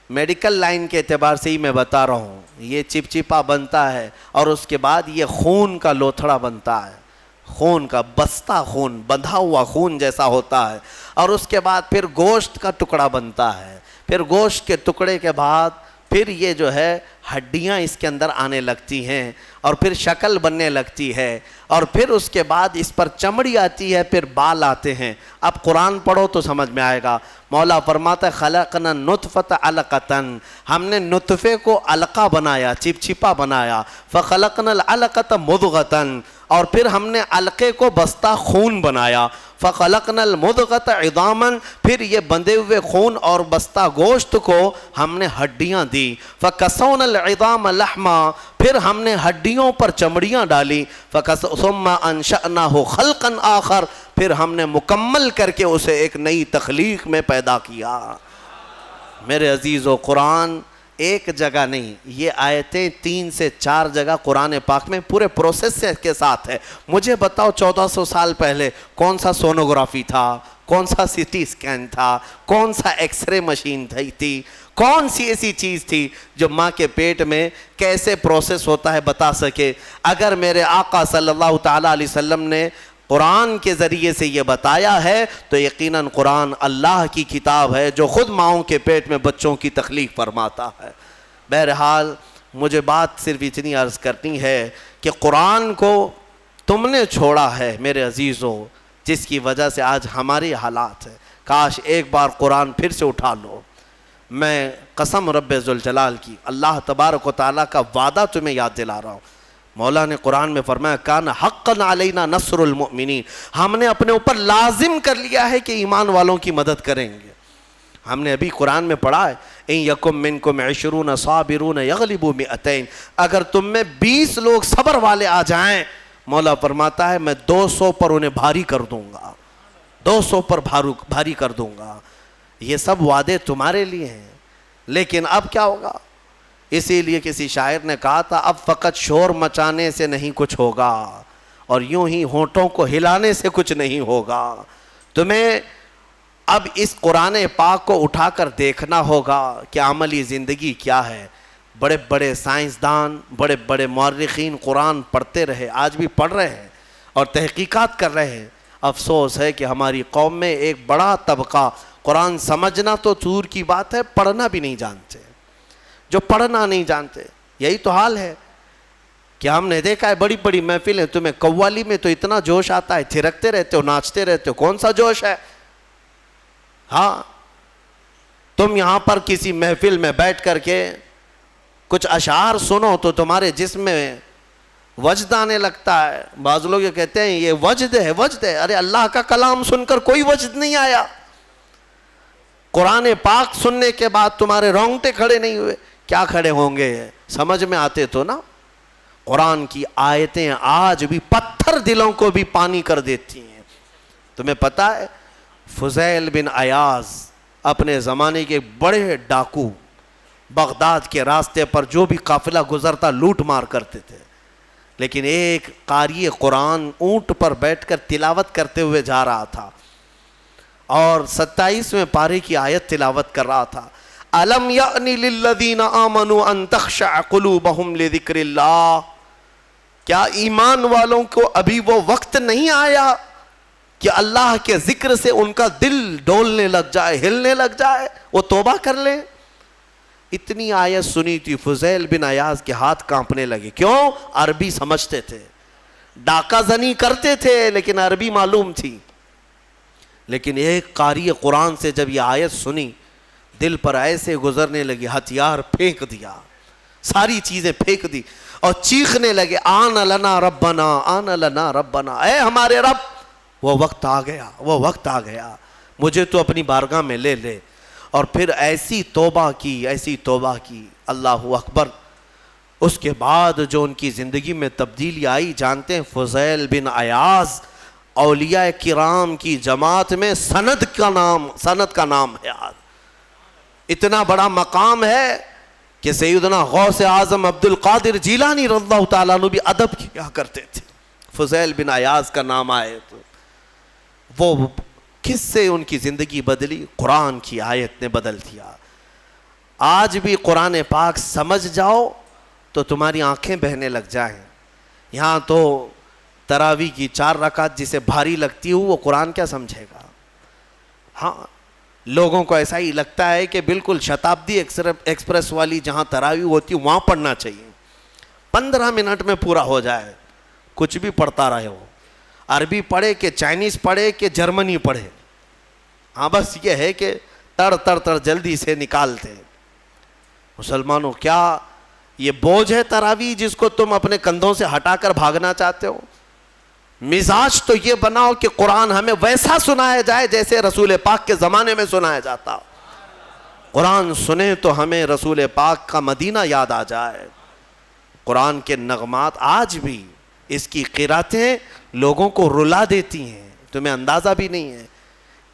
A: میڈیکل لائن کے اعتبار سے ہی میں بتا رہا ہوں، یہ چپچپا بنتا ہے اور اس کے بعد یہ خون کا لوتھڑا بنتا ہے، خون کا بستہ، خون بندھا ہوا خون جیسا ہوتا ہے. اور اس کے بعد پھر گوشت کا ٹکڑا بنتا ہے، پھر گوشت کے ٹکڑے کے بعد پھر یہ جو ہے ہڈیاں اس کے اندر آنے لگتی ہیں اور پھر شکل بننے لگتی ہے اور پھر اس کے بعد اس پر چمڑی آتی ہے, پھر بال آتے ہیں. اب قرآن پڑھو تو سمجھ میں آئے گا. مولا فرماتا ہے خلقنا نطفۃ علقۃ, ہم نے نطفے کو علقہ بنایا, چپچپا بنایا. فخلقنا العلقۃ مضغۃ, اور پھر ہم نے علقے کو بستہ خون بنایا. فخلقنا المضغۃ عظاما, پھر یہ بندھے ہوئے خون اور بستہ گوشت کو ہم نے ہڈیاں دی. فکسونا العظام لحما, پھر ہم نے ہڈیوں پر چمڑیاں ڈالی. ثم انشأناہ خلقا آخر, پھر ہم نے مکمل کر کے اسے ایک نئی تخلیق میں پیدا کیا. میرے عزیزو, قرآن ایک جگہ نہیں, یہ آیتیں 3 سے 4 جگہ قرآن پاک میں پورے پروسیس کے ساتھ ہے. مجھے بتاؤ 1400 سال پہلے کون سا سونوگرافی تھا, کون سا سٹی اسکین تھا, کون سا ایکس رے مشین تھی, کون سی ایسی چیز تھی جو ماں کے پیٹ میں کیسے پروسیس ہوتا ہے بتا سکے. اگر میرے آقا صلی اللہ تعالیٰ علیہ وسلم نے قرآن کے ذریعے سے یہ بتایا ہے تو یقیناً قرآن اللہ کی کتاب ہے جو خود ماؤں کے پیٹ میں بچوں کی تخلیق فرماتا ہے. بہرحال مجھے بات صرف اتنی عرض کرنی ہے کہ قرآن کو تم نے چھوڑا ہے میرے عزیزو, جس کی وجہ سے آج ہماری حالات ہے. کاش ایک بار قرآن پھر سے اٹھا لو. میں قسم رب ذوالجلال کی, اللہ تبارک و تعالیٰ کا وعدہ تمہیں یاد دلا رہا ہوں. مولا نے قرآن میں فرمایا کان حقا علینا نصر المؤمنین, ہم نے اپنے اوپر لازم کر لیا ہے کہ ایمان والوں کی مدد کریں گے. ہم نے ابھی قرآن میں پڑھا ہے ان یکم منکم 20 صابرون یغلبوا 200, اگر تم میں 20 لوگ صبر والے آ جائیں, مولا فرماتا ہے میں 200 پر انہیں بھاری کر دوں گا, 200 پر بھاری کر دوں گا. یہ سب وعدے تمہارے لیے ہیں. لیکن اب کیا ہوگا؟ اسی لیے کسی شاعر نے کہا تھا اب فقط شور مچانے سے نہیں کچھ ہوگا اور یوں ہی ہونٹوں کو ہلانے سے کچھ نہیں ہوگا. تمہیں اب اس قرآن پاک کو اٹھا کر دیکھنا ہوگا کہ عملی زندگی کیا ہے. بڑے بڑے سائنسدان, بڑے بڑے مورخین قرآن پڑھتے رہے, آج بھی پڑھ رہے ہیں اور تحقیقات کر رہے ہیں. افسوس ہے کہ ہماری قوم میں ایک بڑا طبقہ قرآن سمجھنا تو دور کی بات ہے, پڑھنا بھی نہیں جانتے. جو پڑھنا نہیں جانتے, یہی تو حال ہے کہ ہم نے دیکھا ہے بڑی بڑی محفلیں, تمہیں قوالی میں تو اتنا جوش آتا ہے, تھرکتے رہتے ہو, ناچتے رہتے ہو, کون سا جوش ہے؟ ہاں, تم یہاں پر کسی محفل میں بیٹھ کر کے کچھ اشعار سنو تو تمہارے جسم میں وجد آنے لگتا ہے. بعض لوگ یہ کہتے ہیں یہ وجد ہے, وجد ہے. ارے اللہ کا کلام سن کر کوئی وجد نہیں آیا. قرآن پاک سننے کے بعد تمہارے رونگٹے کھڑے نہیں ہوئے, کیا کھڑے ہوں گے؟ سمجھ میں آتے تو نا. قرآن کی آیتیں آج بھی پتھر دلوں کو بھی پانی کر دیتی ہیں. تمہیں پتہ ہے فضیل بن عیاض اپنے زمانے کے بڑے ڈاکو, بغداد کے راستے پر جو بھی قافلہ گزرتا لوٹ مار کرتے تھے, لیکن ایک قاری قرآن اونٹ پر بیٹھ کر تلاوت کرتے ہوئے جا رہا تھا اور 27ویں پارے کی آیت تلاوت کر رہا تھا. الم یأنی للذین آمنوا ان تخشع قلوبہم لذکر اللہ, کیا ایمان والوں کو ابھی وہ وقت نہیں آیا کہ اللہ کے ذکر سے ان کا دل ڈولنے لگ جائے, ہلنے لگ جائے, وہ توبہ کر لیں؟ اتنی آیت سنی تھی فضیل بن عیاض کے ہاتھ کانپنے لگے. کیوں؟ عربی سمجھتے تھے, ڈاکہ زنی کرتے تھے لیکن عربی معلوم تھی. لیکن ایک قاری قرآن سے جب یہ آیت سنی دل پر ایسے گزرنے لگی, ہتھیار پھینک دیا, ساری چیزیں پھینک دی اور چیخنے لگے آن لنا ربنا, آن لنا ربنا, اے ہمارے رب وہ وقت آ گیا, وہ وقت آ گیا, مجھے تو اپنی بارگاہ میں لے لے. اور پھر ایسی توبہ کی, ایسی توبہ کی, اللہ اکبر. اس کے بعد جو ان کی زندگی میں تبدیلی آئی جانتے ہیں؟ فضیل بن عیاض اولیاء کرام کی جماعت میں سند کا نام ہے. آج اتنا بڑا مقام ہے کہ سیدنا غوث اعظم عبد القادر جیلانی رضی اللہ تعالیٰ عنہ بھی ادب کیا کرتے تھے. فضیل بن عیاض کا نام آئے تو وہ کس سے ان کی زندگی بدلی؟ قرآن کی آیت نے بدل دیا. آج بھی قرآن پاک سمجھ جاؤ تو تمہاری آنکھیں بہنے لگ جائیں. یہاں تو تراویح کی 4 رکعت جسے بھاری لگتی ہو وہ قرآن کیا سمجھے گا؟ ہاں, لوگوں کو ایسا ہی لگتا ہے کہ بالکل شتابدی ایکسپریس والی جہاں تراویح ہوتی وہاں پڑھنا چاہیے، 15 منٹ میں پورا ہو جائے، کچھ بھی پڑھتا رہے ہو، عربی پڑھے کہ چائنیز پڑھے کہ جرمنی پڑھے، ہاں بس یہ ہے کہ تڑ تڑ تڑ جلدی سے نکالتے۔ مسلمانوں کیا یہ بوجھ ہے تراویح جس کو تم اپنے کندھوں سے ہٹا کر بھاگنا چاہتے ہو؟ مزاج تو یہ بناؤ کہ قرآن ہمیں ویسا سنایا جائے جیسے رسول پاک کے زمانے میں سنایا جاتا۔ قرآن سنیں تو ہمیں رسول پاک کا مدینہ یاد آ جائے۔ قرآن کے نغمات آج بھی اس کی قراتیں لوگوں کو رلا دیتی ہیں، تمہیں اندازہ بھی نہیں ہے۔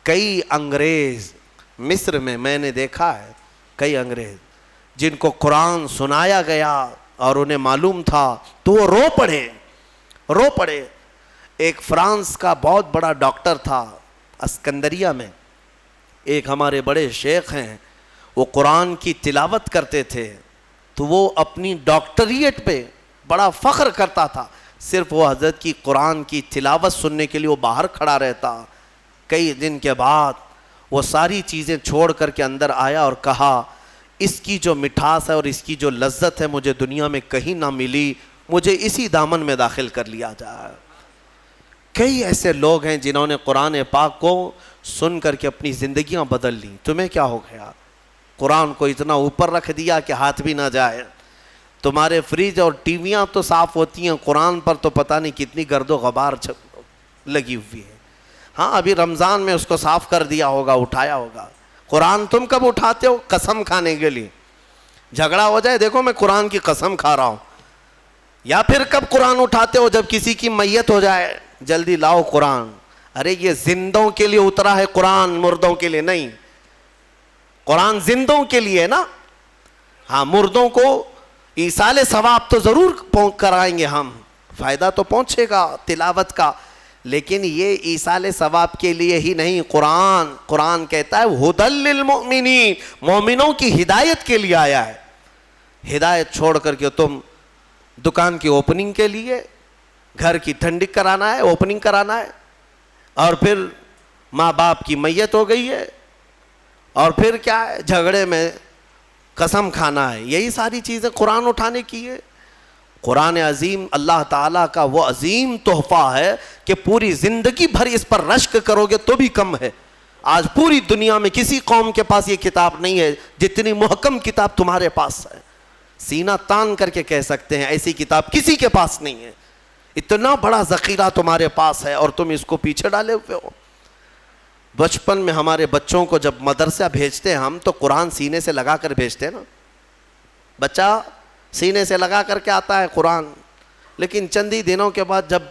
A: کئی انگریز مصر میں نے دیکھا ہے، کئی انگریز جن کو قرآن سنایا گیا اور انہیں معلوم تھا تو وہ رو پڑے۔ ایک فرانس کا بہت بڑا ڈاکٹر تھا اسکندریہ میں، ایک ہمارے بڑے شیخ ہیں، وہ قرآن کی تلاوت کرتے تھے تو وہ اپنی ڈاکٹریٹ پہ بڑا فخر کرتا تھا، صرف وہ حضرت کی قرآن کی تلاوت سننے کے لیے وہ باہر کھڑا رہتا۔ کئی دن کے بعد وہ ساری چیزیں چھوڑ کر کے اندر آیا اور کہا اس کی جو مٹھاس ہے اور اس کی جو لذت ہے مجھے دنیا میں کہیں نہ ملی، مجھے اسی دامن میں داخل کر لیا جائے۔ کئی ایسے لوگ ہیں جنہوں نے قرآن پاک کو سن کر کے اپنی زندگیاں بدل لیں۔ تمہیں کیا ہو گیا؟ قرآن کو اتنا اوپر رکھ دیا کہ ہاتھ بھی نہ جائے۔ تمہارے فریج اور ٹی ویاں تو صاف ہوتی ہیں، قرآن پر تو پتہ نہیں کتنی گرد و غبار لگی ہوئی ہے۔ ہاں ابھی رمضان میں اس کو صاف کر دیا ہوگا، اٹھایا ہوگا۔ قرآن تم کب اٹھاتے ہو؟ قسم کھانے کے لیے، جھگڑا ہو جائے دیکھو میں قرآن کی قسم کھا رہا ہوں، یا پھر کب قرآن اٹھاتے ہو؟ جب کسی کی میت ہو جائے، جلدی لاؤ قرآن۔ ارے یہ زندوں کے لیے اترا ہے قرآن، مردوں کے لیے نہیں۔ قرآن زندوں کے لیے نا، ہاں مردوں کو ایصال ثواب تو ضرور کرائیں گے ہم، فائدہ تو پہنچے گا تلاوت کا، لیکن یہ ایصال ثواب کے لیے ہی نہیں۔ قرآن کہتا ہے ھدی للمؤمنین، مومنوں کی ہدایت کے لیے آیا ہے۔ ہدایت چھوڑ کر کے تم دکان کی اوپننگ کے لیے، گھر کی ٹھنڈک کرانا ہے، اوپننگ کرانا ہے، اور پھر ماں باپ کی میت ہو گئی ہے، اور پھر کیا ہے جھگڑے میں قسم کھانا ہے۔ یہی ساری چیزیں قرآن اٹھانے کی ہے۔ قرآن عظیم اللہ تعالیٰ کا وہ عظیم تحفہ ہے کہ پوری زندگی بھر اس پر رشک کرو گے تو بھی کم ہے۔ آج پوری دنیا میں کسی قوم کے پاس یہ کتاب نہیں ہے جتنی محکم کتاب تمہارے پاس ہے۔ سینہ تان کر کے کہہ سکتے ہیں ایسی کتاب کسی کے پاس نہیں ہے۔ اتنا بڑا ذخیرہ تمہارے پاس ہے اور تم اس کو پیچھے ڈالے ہوئے ہو۔ بچپن میں ہمارے بچوں کو جب مدرسہ بھیجتے ہیں ہم تو قرآن سینے سے لگا کر بھیجتے ہیں نا، بچہ سینے سے لگا کر کے آتا ہے قرآن، لیکن چند ہی دنوں کے بعد جب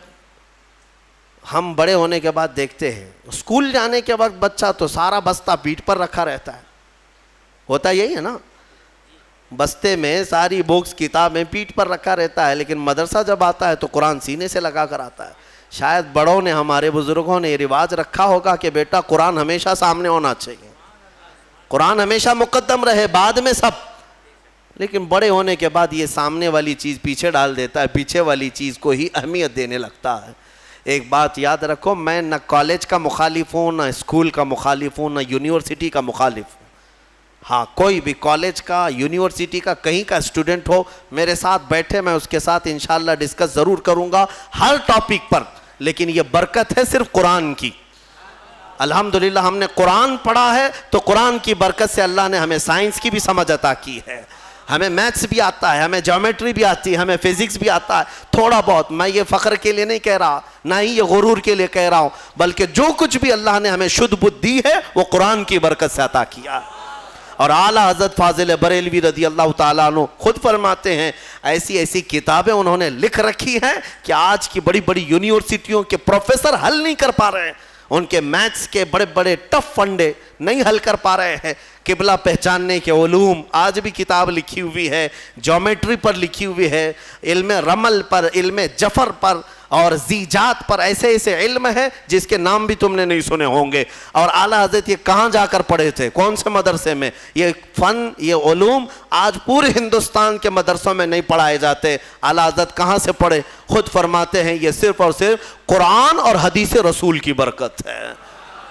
A: ہم بڑے ہونے کے بعد دیکھتے ہیں اسکول جانے کے وقت بچہ تو سارا بستہ پیٹھ پر رکھا رہتا ہے، ہوتا یہی ہے نا، بستے میں ساری بکس کتابیں پیٹھ پر رکھا رہتا ہے، لیکن مدرسہ جب آتا ہے تو قرآن سینے سے لگا کر آتا ہے۔ شاید بڑوں نے ہمارے بزرگوں نے یہ رواج رکھا ہوگا کہ بیٹا قرآن ہمیشہ سامنے ہونا چاہیے، قرآن ہمیشہ مقدم رہے، بعد میں سب، لیکن بڑے ہونے کے بعد یہ سامنے والی چیز پیچھے ڈال دیتا ہے، پیچھے والی چیز کو ہی اہمیت دینے لگتا ہے۔ ایک بات یاد رکھو، میں نہ کالج کا مخالف ہوں، نہ اسکول کا مخالف ہوں، نہ یونیورسٹی کا مخالف ہوں۔ ہاں کوئی بھی کالج کا، یونیورسٹی کا، کہیں کا اسٹوڈنٹ ہو میرے ساتھ بیٹھے، میں اس کے ساتھ انشاءاللہ ڈسکس ضرور کروں گا ہر ٹاپک پر، لیکن یہ برکت ہے صرف قرآن کی۔ الحمدللہ ہم نے قرآن پڑھا ہے تو قرآن کی برکت سے اللہ نے ہمیں سائنس کی بھی سمجھ عطا کی ہے، ہمیں میتھس بھی آتا ہے، ہمیں جیومیٹری بھی آتی ہے، ہمیں فزکس بھی آتا ہے تھوڑا بہت۔ میں یہ فخر کے لیے نہیں کہہ رہا، نہ ہی یہ غرور کے لیے کہہ رہا ہوں، بلکہ جو کچھ بھی اللہ نے ہمیں شدھ بدھ دی ہے وہ قرآن کی برکت سے عطا کیا۔ اور اعلیٰ حضرت فاضل بریلوی رضی اللہ تعالیٰ عنہ خود فرماتے ہیں ایسی ایسی کتابیں انہوں نے لکھ رکھی ہیں کہ آج کی بڑی بڑی یونیورسٹیوں کے پروفیسر حل نہیں کر پا رہے ہیں، ان کے میتھس کے بڑے بڑے ٹف فنڈے نہیں حل کر پا رہے ہیں۔ قبلہ پہچاننے کے علوم آج بھی کتاب لکھی ہوئی ہے، جیومیٹری پر لکھی ہوئی ہے، علم رمل پر، علم جفر پر اور زیجات پر، ایسے ایسے علم ہے جس کے نام بھی تم نے نہیں سنے ہوں گے۔ اور اعلیٰ حضرت یہ کہاں جا کر پڑھے تھے، کون سے مدرسے میں؟ یہ فن، یہ علوم آج پورے ہندوستان کے مدرسوں میں نہیں پڑھائے جاتے۔ اعلیٰ حضرت کہاں سے پڑھے؟ خود فرماتے ہیں یہ صرف اور صرف قرآن اور حدیث رسول کی برکت ہے۔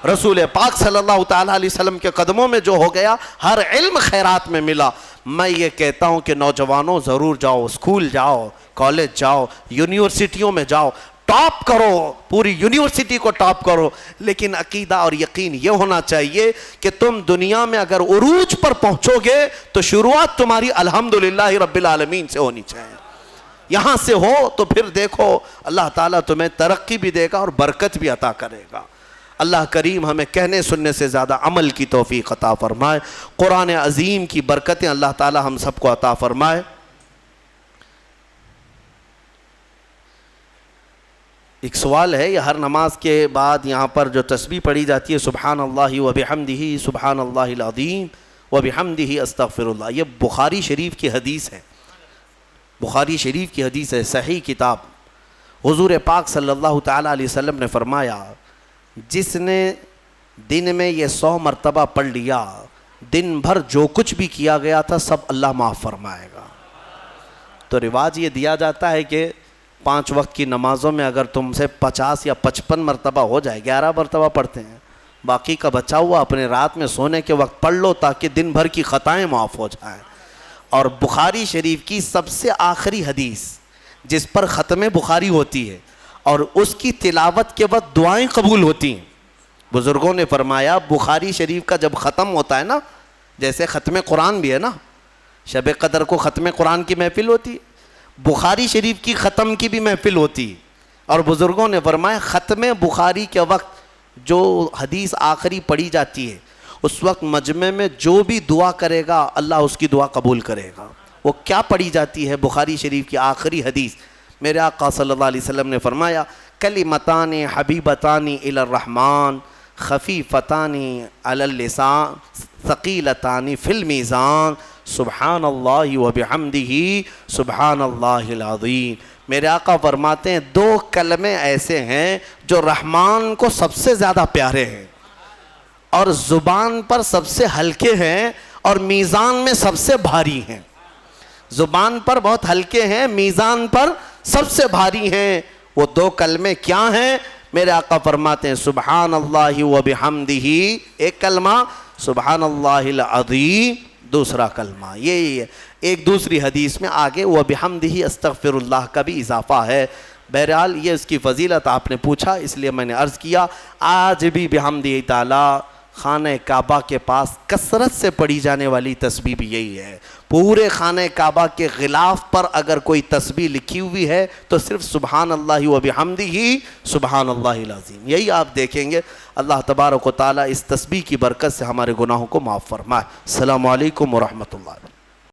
A: رسول پاک صلی اللہ تعالیٰ علیہ وسلم کے قدموں میں جو ہو گیا ہر علم خیرات میں ملا۔ میں یہ کہتا ہوں کہ نوجوانوں ضرور جاؤ، اسکول جاؤ، کالج جاؤ، یونیورسٹیوں میں جاؤ، ٹاپ کرو، پوری یونیورسٹی کو ٹاپ کرو، لیکن عقیدہ اور یقین یہ ہونا چاہیے کہ تم دنیا میں اگر عروج پر پہنچو گے تو شروعات تمہاری الحمدللہ رب العالمین سے ہونی چاہیے۔ یہاں سے ہو تو پھر دیکھو اللہ تعالیٰ تمہیں ترقی بھی دے گا اور برکت بھی عطا کرے گا۔ اللہ کریم ہمیں کہنے سننے سے زیادہ عمل کی توفیق عطا فرمائے۔ قرآن عظیم کی برکتیں اللہ تعالیٰ ہم سب کو عطا فرمائے۔ ایک سوال ہے، یہ ہر نماز کے بعد یہاں پر جو تسبیح پڑھی جاتی ہے سبحان اللہ وبحمدہ سبحان اللہ العظیم وبحمدہ استغفر اللہ، یہ بخاری شریف کی حدیث ہے، بخاری شریف کی حدیث ہے، صحیح کتاب۔ حضور پاک صلی اللہ تعالیٰ علیہ وسلم نے فرمایا جس نے دن میں یہ 100 مرتبہ پڑھ لیا، دن بھر جو کچھ بھی کیا گیا تھا سب اللہ معاف فرمائے گا۔ تو رواج یہ دیا جاتا ہے کہ 5 وقت کی نمازوں میں اگر تم سے 50 یا 55 مرتبہ ہو جائے، 11 مرتبہ پڑھتے ہیں، باقی کا بچا ہوا اپنے رات میں سونے کے وقت پڑھ لو تاکہ دن بھر کی خطائیں معاف ہو جائیں۔ اور بخاری شریف کی سب سے آخری حدیث جس پر ختم بخاری ہوتی ہے اور اس کی تلاوت کے وقت دعائیں قبول ہوتی ہیں، بزرگوں نے فرمایا بخاری شریف کا جب ختم ہوتا ہے نا، جیسے ختم قرآن بھی ہے نا، شب قدر کو ختم قرآن کی محفل ہوتی ہے، بخاری شریف کی ختم کی بھی محفل ہوتی ہے، اور بزرگوں نے فرمایا ختم بخاری کے وقت جو حدیث آخری پڑھی جاتی ہے اس وقت مجمع میں جو بھی دعا کرے گا اللہ اس کی دعا قبول کرے گا۔ وہ کیا پڑھی جاتی ہے بخاری شریف کی آخری حدیث؟ میرے آقا صلی اللہ علیہ وسلم نے فرمایا کلمتان حبیبتان الی الرحمن خفیفتان علی اللسان ثقیلتان فی المیزان سبحان اللہ وبحمدہ سبحان اللہ العظیم۔ میرے آقا فرماتے ہیں 2 کلمے ایسے ہیں جو رحمان کو سب سے زیادہ پیارے ہیں اور زبان پر سب سے ہلکے ہیں اور میزان میں سب سے بھاری ہیں۔ زبان پر بہت ہلکے ہیں، میزان پر سب سے بھاری ہیں۔ وہ 2 کلمے کیا ہیں؟ میرے آقا فرماتے ہیں سبحان اللہ وبحمدہ ایک کلمہ، سبحان اللہ العظیم دوسرا کلمہ۔ یہی ہے۔ ایک دوسری حدیث میں آگے وبحمدہ استغفر اللہ کا بھی اضافہ ہے۔ بہرحال یہ اس کی فضیلت آپ نے پوچھا اس لیے میں نے عرض کیا۔ آج بھی بحمدہ تعالی خانہ کعبہ کے پاس کثرت سے پڑھی جانے والی تسبیح بھی یہی ہے۔ پورے خانہ کعبہ کے غلاف پر اگر کوئی تسبیح لکھی ہوئی ہے تو صرف سبحان اللہ وبحمدہ سبحان اللہ العظیم، یہی آپ دیکھیں گے۔ اللہ تبارک و تعالیٰ اس تسبیح کی برکت سے ہمارے گناہوں کو معاف فرمائے۔ السلام علیکم ورحمۃ اللہ۔